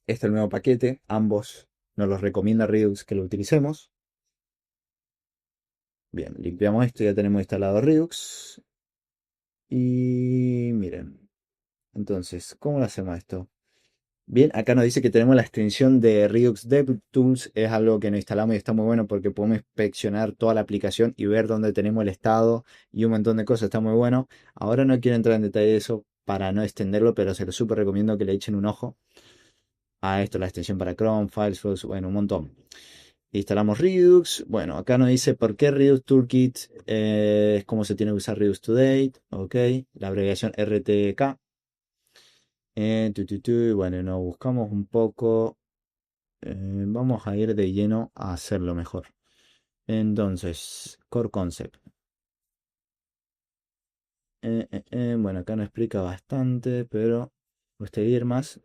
Speaker 1: Este es el nuevo paquete. Ambos nos los recomienda Redux que lo utilicemos. Bien, limpiamos esto, ya tenemos instalado Redux. Y miren, entonces, ¿cómo lo hacemos esto? Bien, acá nos dice que tenemos la extensión de Redux DevTools. Es algo que nos instalamos y está muy bueno porque podemos inspeccionar toda la aplicación y ver dónde tenemos el estado y un montón de cosas. Está muy bueno. Ahora no quiero entrar en detalle de eso para no extenderlo, pero se lo súper recomiendo que le echen un ojo a esto, la extensión para Chrome, Firefox, bueno, un montón. Instalamos Redux. Bueno, acá nos dice por qué Redux Toolkit, es cómo se tiene que usar Redux to Date. Ok, la abreviación RTK. Bueno, nos buscamos un poco. Vamos a ir de lleno a hacerlo mejor. Entonces, Core Concept. Bueno, acá no explica bastante, pero me gustaría ir más.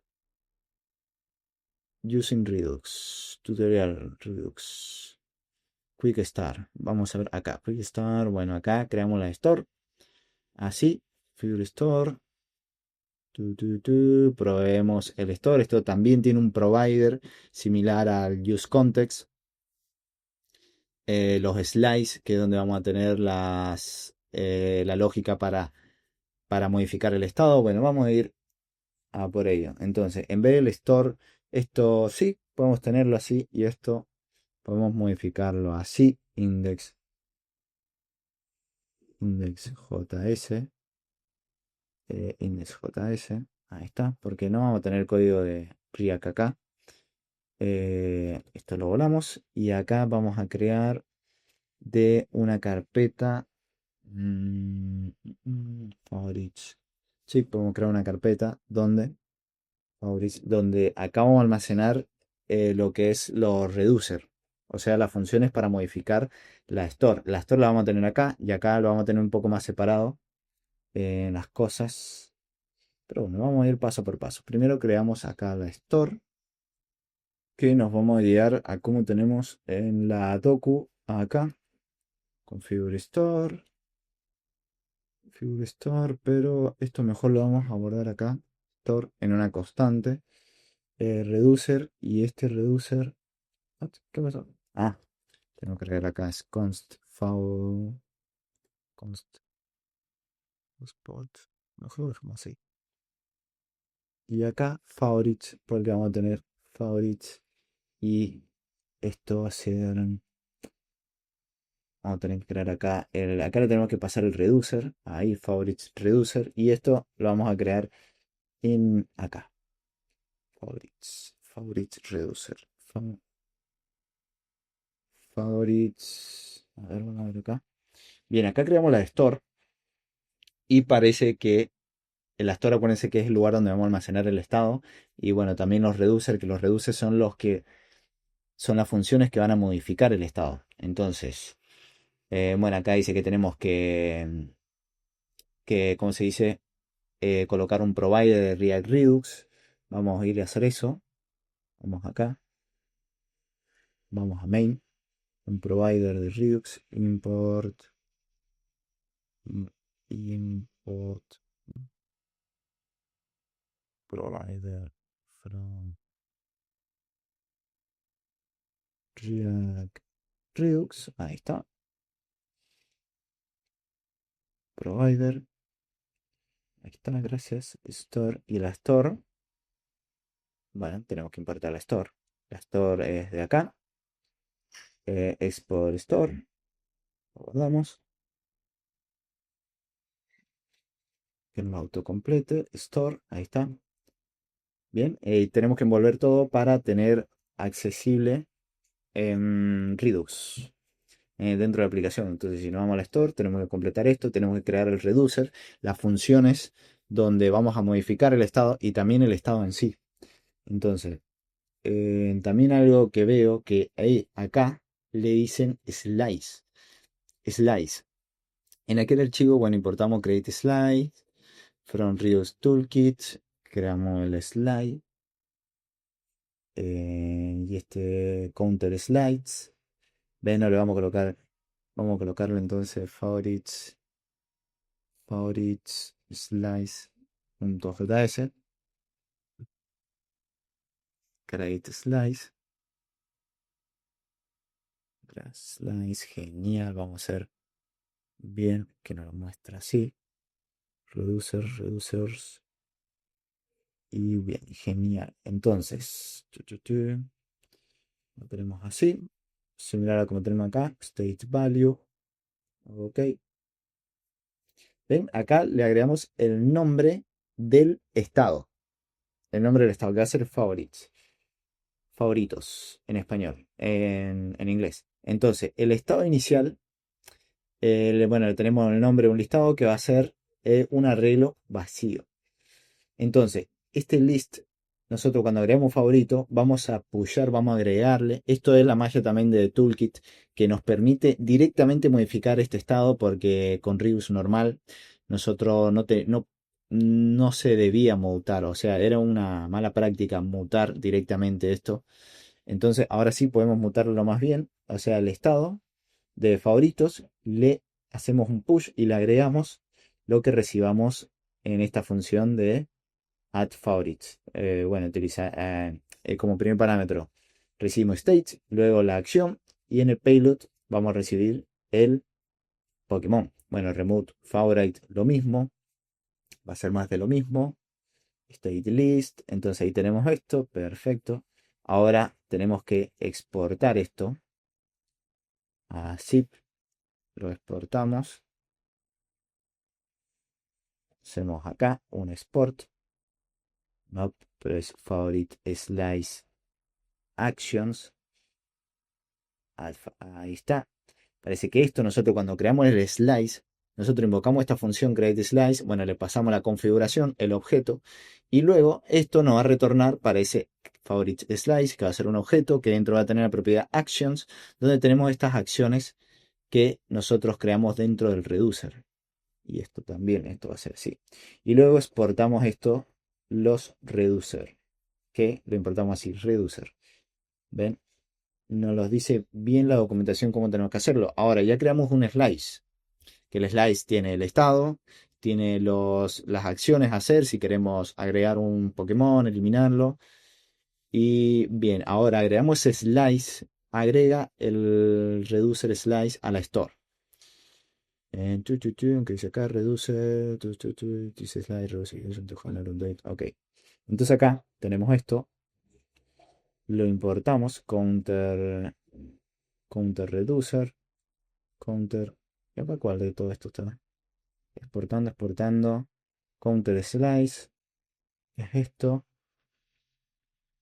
Speaker 1: Using Redux. Tutorial Redux. Quick Start. Vamos a ver acá. Quick Start. Bueno, acá creamos la store. Así. Figure Store. Probemos el store. Esto también tiene un provider similar al Use Context. Los slides, que es donde vamos a tener la lógica para modificar el estado. Bueno, vamos a ir a por ello. Entonces, en vez del store, esto sí, podemos tenerlo así y esto podemos modificarlo así. Index.js. Index.js. Ahí está, porque no vamos a tener código de React acá. Esto lo volamos y acá vamos a crear de una carpeta favorites. Sí, podemos crear una carpeta donde favorites, donde acá vamos a almacenar lo que es los reducer, o sea, las funciones para modificar la store. La store la vamos a tener acá y acá lo vamos a tener un poco más separado en las cosas. Pero bueno, vamos a ir paso por paso. Primero creamos acá la store, que nos vamos a guiar a cómo tenemos en la docu acá. Configure store. Configure store, pero esto mejor lo vamos a abordar acá. Store en una constante. Reducer y este reducer. ¿Qué pasó? Ah, tengo que agregar acá es const spot. Mejor lo dejamos así. Y acá favorites, porque vamos a tener favorites y esto va a ser. Vamos a tener que crear acá. Acá le tenemos que pasar el reducer. Ahí, favorites reducer. Y esto lo vamos a crear en acá. Favorites reducer. Favorites. A ver, vamos a ver acá. Bien, acá creamos la store. Y parece que la store, acuérdense que es el lugar donde vamos a almacenar el estado. Y bueno, también los reducer, que los reducer son los que son las funciones que van a modificar el estado. Entonces, bueno, acá dice que tenemos ¿cómo se dice? Colocar un provider de React Redux. Vamos a ir a hacer eso. Vamos acá. Vamos a main. Un provider de Redux. Import provider from React Redux. Ahí está. Provider. Ahí está, gracias. Store. Y la store. Bueno, tenemos que importar la store. La store es de acá. Export store. Lo guardamos. Que no autocomplete. Store. Ahí está. Bien. Tenemos que envolver todo para tener accesible Redux dentro de la aplicación. Entonces, si nos vamos a la store, tenemos que completar esto. Tenemos que crear el reducer, las funciones donde vamos a modificar el estado y también el estado en sí. Entonces, también algo que veo que acá le dicen slice. Slice. En aquel archivo, bueno, importamos create slide from Redux Toolkit. Creamos el slide. Y este counter slides. Ven, ahora vamos a colocarlo entonces favorites slice.js. Create slice. Slice, genial. Vamos a hacer bien que nos lo muestra así. Reducers. Y bien, genial. Entonces, lo tenemos así. Similar a como tenemos acá. State value. Ok. Ven, acá le agregamos el nombre del estado. El nombre del estado, que va a ser favorites. Favoritos en español, en inglés. Entonces, el estado inicial, bueno, le tenemos el nombre de un listado que va a ser un arreglo vacío. Entonces, este list, nosotros cuando agregamos favorito, vamos a pushar, vamos a agregarle. Esto es la magia también de Toolkit, que nos permite directamente modificar este estado, porque con Redux normal nosotros no se debía mutar, o sea, era una mala práctica mutar directamente esto. Entonces, ahora sí podemos mutarlo más bien, o sea, el estado de favoritos, le hacemos un push y le agregamos lo que recibamos en esta función de add favorites. Bueno, utiliza como primer parámetro recibimos state, luego la acción y en el payload vamos a recibir el Pokémon. Bueno, remove favorite lo mismo, va a ser más de lo mismo. State list, entonces ahí tenemos esto, perfecto. Ahora tenemos que exportar esto a zip, lo exportamos, hacemos acá un export, no, pero es favorite slice actions, ahí está. Parece que esto nosotros cuando creamos el slice, nosotros invocamos esta función create slice, bueno, le pasamos la configuración, el objeto, y luego esto nos va a retornar para ese favorite slice, que va a ser un objeto que dentro va a tener la propiedad actions, donde tenemos estas acciones que nosotros creamos dentro del reducer. Y esto también, esto va a ser así. Y luego exportamos esto, los reducer, que lo importamos así, reducer. ¿Ven? Nos los dice bien la documentación cómo tenemos que hacerlo. Ahora ya creamos un slice, que el slice tiene el estado, tiene las acciones a hacer si queremos agregar un Pokémon, eliminarlo. Y bien, ahora agregamos ese slice, agrega el reducer slice a la store. Que dice acá, reduce, dice slice, reduce, ok. Entonces acá tenemos esto, lo importamos, counter reducer, counter, ¿y acá cuál de todo esto está? Exportando, counter slice, ¿qué es esto?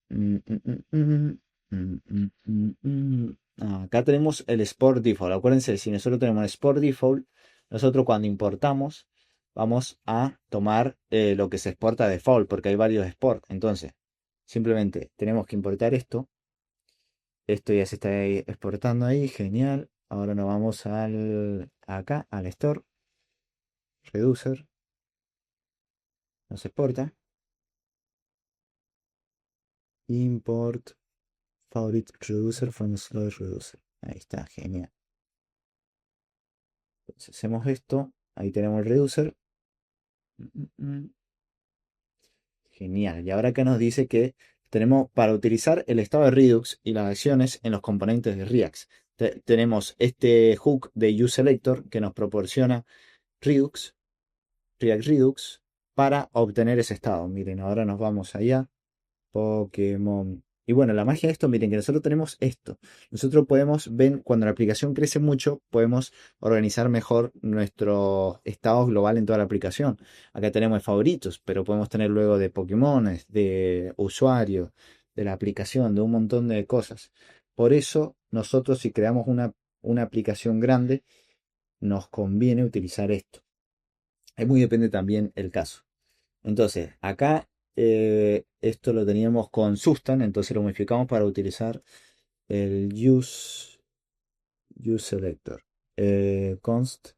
Speaker 1: Mm, mm, mm, mm, mm, mm, mm, acá tenemos el Sport Default. Acuérdense, si nosotros tenemos el Sport Default, nosotros cuando importamos vamos a tomar lo que se exporta default, porque hay varios Sport. Entonces, simplemente tenemos que importar esto. Esto ya se está exportando ahí, genial. Ahora nos vamos acá, al Store, Reducer, nos exporta. Import favorite reducer from slow reducer. Ahí está, genial. Entonces hacemos esto. Ahí tenemos el reducer. Mm, mm, mm. Genial. Y ahora acá nos dice que tenemos para utilizar el estado de Redux y las acciones en los componentes de React. Tenemos este hook de uselector que nos proporciona Redux, React Redux, para obtener ese estado. Miren, ahora nos vamos allá. Pokémon. Y bueno, la magia de esto, miren que nosotros tenemos esto. Nosotros podemos ver, cuando la aplicación crece mucho, podemos organizar mejor nuestro estado global en toda la aplicación. Acá tenemos favoritos, pero podemos tener luego de Pokémones, de usuarios, de la aplicación, de un montón de cosas. Por eso, nosotros si creamos una aplicación grande, nos conviene utilizar esto. Es muy depende también el caso. Entonces, acá esto lo teníamos con Sustan, entonces lo modificamos para utilizar el use selector. Const,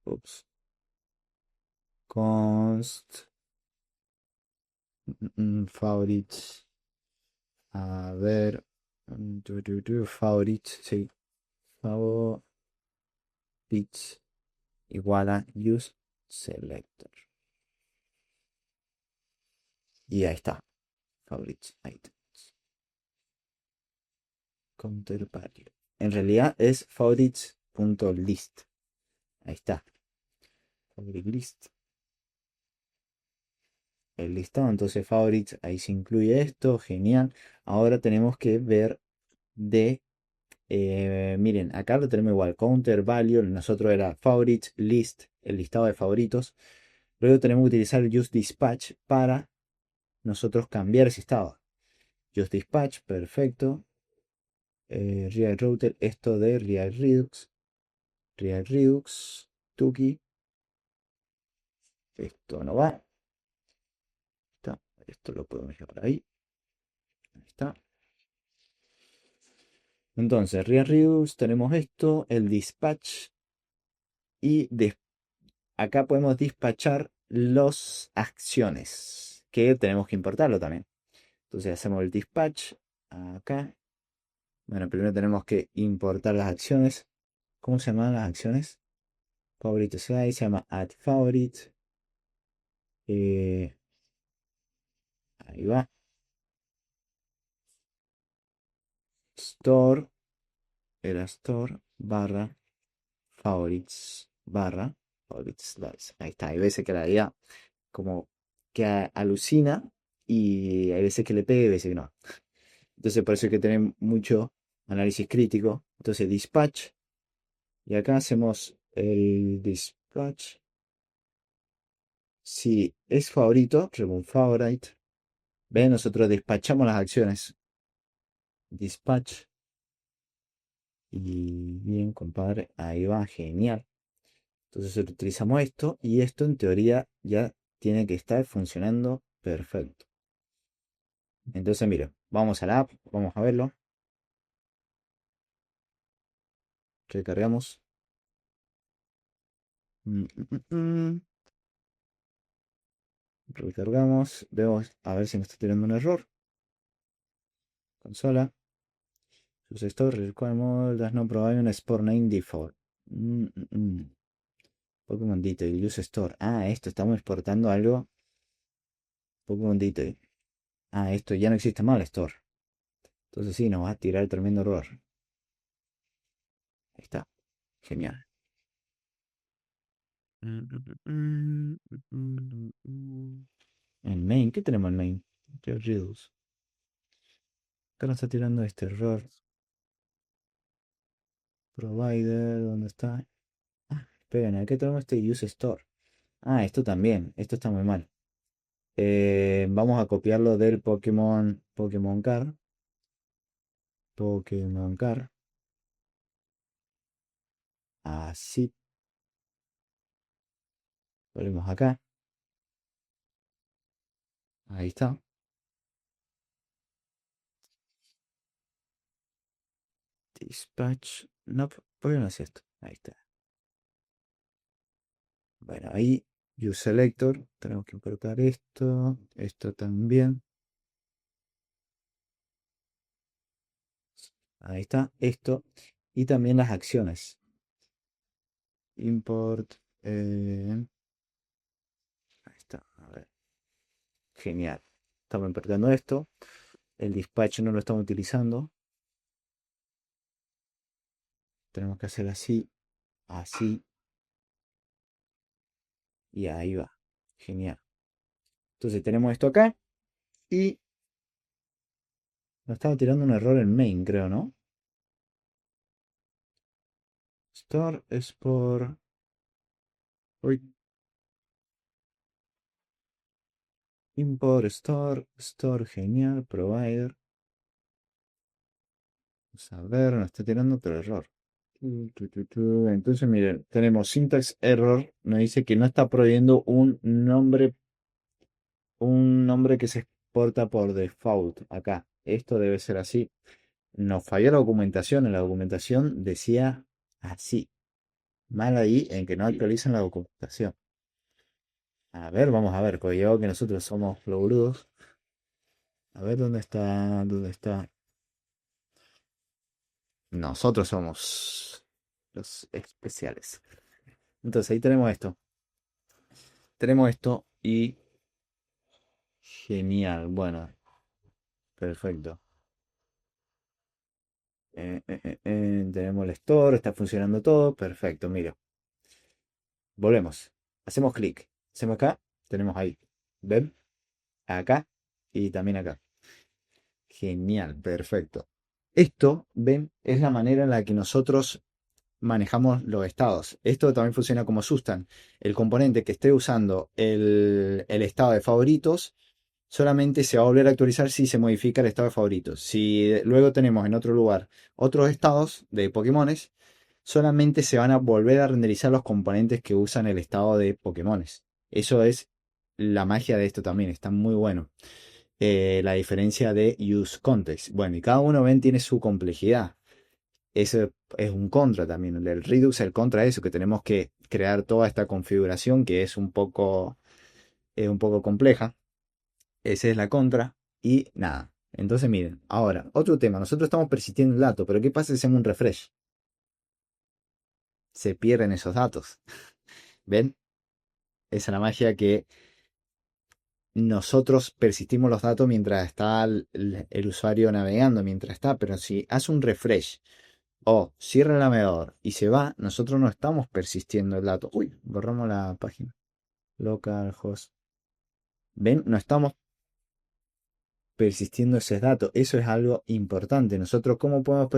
Speaker 1: ups, const favorites. A ver, favorites, sí, favorites igual a use selector. Y ahí está, favorites items. Counter value. En realidad es favorites.list. Ahí está. Favorite list. El listado, entonces favorites, ahí se incluye esto, genial. Ahora tenemos que ver miren, acá lo tenemos igual, counter value, nosotros era favorites list, el listado de favoritos. Luego tenemos que utilizar el use dispatch para nosotros cambiar ese estado. Use dispatch, perfecto. React router, esto de React Redux, Tuki. Esto no va. Esto lo podemos dejar ahí. Ahí está. Entonces, React Redux, tenemos esto, el dispatch. Y acá podemos dispatchar las acciones, que tenemos que importarlo también. Entonces hacemos el dispatch acá. Bueno, primero tenemos que importar las acciones. ¿Cómo se llaman las acciones? Favorite slide se llama add favorite. Eh, ahí va. Store. Era store barra favorites barra favorites slides. Ahí está. Hay veces que la idea como que alucina y hay veces que le pega y veces que no. Entonces por eso hay que tener mucho análisis crítico. Entonces dispatch. Y acá hacemos el dispatch. Si es favorito, remove favorite. Ve, nosotros despachamos las acciones. Dispatch. Y bien, compadre, ahí va, genial. Entonces utilizamos esto y esto en teoría ya tiene que estar funcionando perfecto. Entonces, mira, vamos a la app, vamos a verlo. Recargamos. Mm, mm, mm. Recargamos. Vemos a ver si me está tirando un error. Consola. Sus store requirement does not provide un sport name default. Pokémon Detail, use store. Ah, esto, estamos exportando algo. Pokémon Detail. Ah, esto ya no existe más el store. Entonces sí, nos va a tirar el tremendo error. Ahí está. Genial. En main, ¿qué tenemos en main? Riddles. Acá nos está tirando este error. Provider, ¿dónde está? Ah, esperen, acá tenemos este use store. Ah, esto también. Esto está muy mal. Vamos a copiarlo del Pokémon Car. Pokémon Car. Así. Volvemos acá. Ahí está. Dispatch. No, ¿por qué no es esto? Ahí está. Bueno, ahí Use Selector. Tenemos que importar esto. Esto también. Ahí está. Esto. Y también las acciones. Import. Ahí está. A ver. Genial. Estamos importando esto. El dispatch no lo estamos utilizando. Tenemos que hacer así. Así. Y ahí va. Genial. Entonces tenemos esto acá. Y nos estaba tirando un error en main, creo, ¿no? Store es por... Uy. Import store. Store, genial. Provider. Vamos a ver, nos está tirando otro error. Entonces, miren, tenemos syntax error. Nos dice que no está proveyendo un nombre que se exporta por default acá. Esto debe ser así. Nos falló la documentación. En la documentación decía así. Mal ahí en que no actualizan la documentación. A ver, vamos a ver, porque yo que nosotros somos los boludos. A ver dónde está, dónde está. Nosotros somos los especiales. Entonces ahí tenemos esto. Tenemos esto y genial. Bueno, perfecto. Tenemos el store, está funcionando todo. Perfecto, mira. Volvemos. Hacemos clic. Hacemos acá. Tenemos ahí. ¿Ven? Acá y también acá. Genial, perfecto. Esto, ven, es la manera en la que nosotros manejamos los estados. Esto también funciona como sustan. El componente que esté usando el estado de favoritos solamente se va a volver a actualizar si se modifica el estado de favoritos. Si luego tenemos en otro lugar otros estados de Pokémones, solamente se van a volver a renderizar los componentes que usan el estado de Pokémones. Eso es la magia de esto también, está muy bueno. La diferencia de use context. Bueno, y cada uno ven tiene su complejidad. Eso es un contra también. El Redux, el contra es eso, que tenemos que crear toda esta configuración que es un poco compleja. Esa es la contra. Y nada. Entonces miren, ahora, otro tema. Nosotros estamos persistiendo el dato, pero ¿qué pasa si hacemos un refresh? Se pierden esos datos. ¿Ven? Esa es la magia que nosotros persistimos los datos mientras está el usuario navegando, mientras está, pero si hace un refresh o cierra el navegador y se va, nosotros no estamos persistiendo el dato. Uy, borramos la página. Localhost. ¿Ven? No estamos persistiendo esos datos. Eso es algo importante. Nosotros, ¿cómo podemos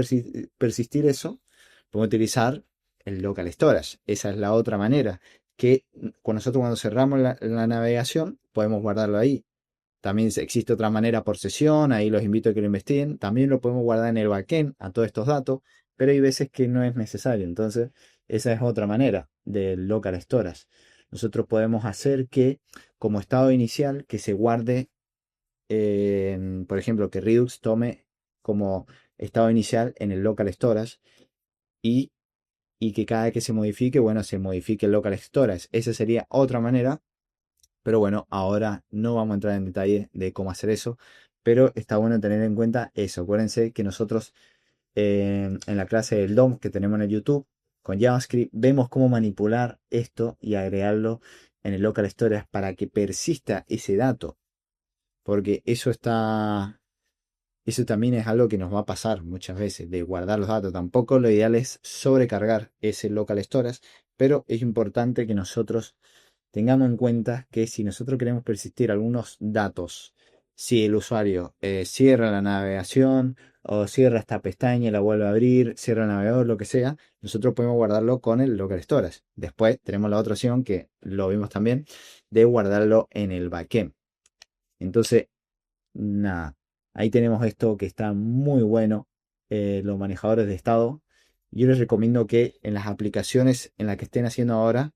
Speaker 1: persistir eso? Podemos utilizar el local storage. Esa es la otra manera. Que con nosotros cuando cerramos la navegación, podemos guardarlo ahí. También existe otra manera por sesión, ahí los invito a que lo investiguen. También lo podemos guardar en el backend a todos estos datos, pero hay veces que no es necesario. Entonces, esa es otra manera del local storage. Nosotros podemos hacer que, como estado inicial, que se guarde, por ejemplo, que Redux tome como estado inicial en el local storage y, y que cada vez que se modifique, bueno, se modifique el local storage. Esa sería otra manera, pero bueno, ahora no vamos a entrar en detalle de cómo hacer eso, pero está bueno tener en cuenta eso. Acuérdense que nosotros en la clase del DOM que tenemos en el YouTube con JavaScript vemos cómo manipular esto y agregarlo en el local storage para que persista ese dato, porque eso también es algo que nos va a pasar muchas veces, de guardar los datos. Tampoco lo ideal es sobrecargar ese local storage, pero es importante que nosotros tengamos en cuenta que si nosotros queremos persistir algunos datos, si el usuario cierra la navegación o cierra esta pestaña y la vuelve a abrir, cierra el navegador, lo que sea, nosotros podemos guardarlo con el local storage. Después tenemos la otra opción que lo vimos también de guardarlo en el backend. Entonces, nada, ahí tenemos esto que está muy bueno, los manejadores de estado. Yo les recomiendo que en las aplicaciones en las que estén haciendo ahora,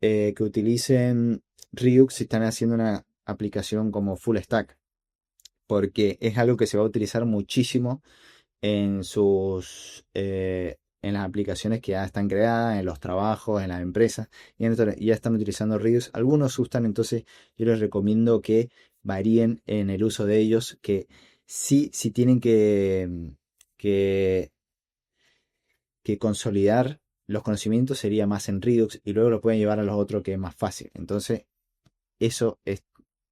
Speaker 1: que utilicen Redux si están haciendo una aplicación como full stack, porque es algo que se va a utilizar muchísimo en en las aplicaciones que ya están creadas, en los trabajos, en las empresas, y ya están utilizando Redux. Algunos usan, entonces yo les recomiendo que varíen en el uso de ellos, que sí tienen que, que consolidar los conocimientos sería más en Redux y luego lo pueden llevar a los otros que es más fácil. Entonces, eso es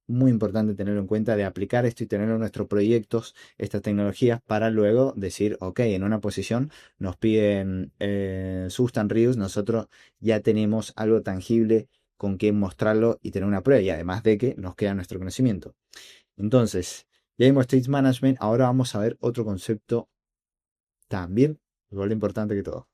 Speaker 1: muy importante tenerlo en cuenta, de aplicar esto y tenerlo en nuestros proyectos, estas tecnologías, para luego decir, ok, en una posición nos piden Substance Reuse, nosotros ya tenemos algo tangible con que mostrarlo y tener una prueba, y además de que nos queda nuestro conocimiento. Entonces, ya vimos State Management, ahora vamos a ver otro concepto también igual de importante que todo.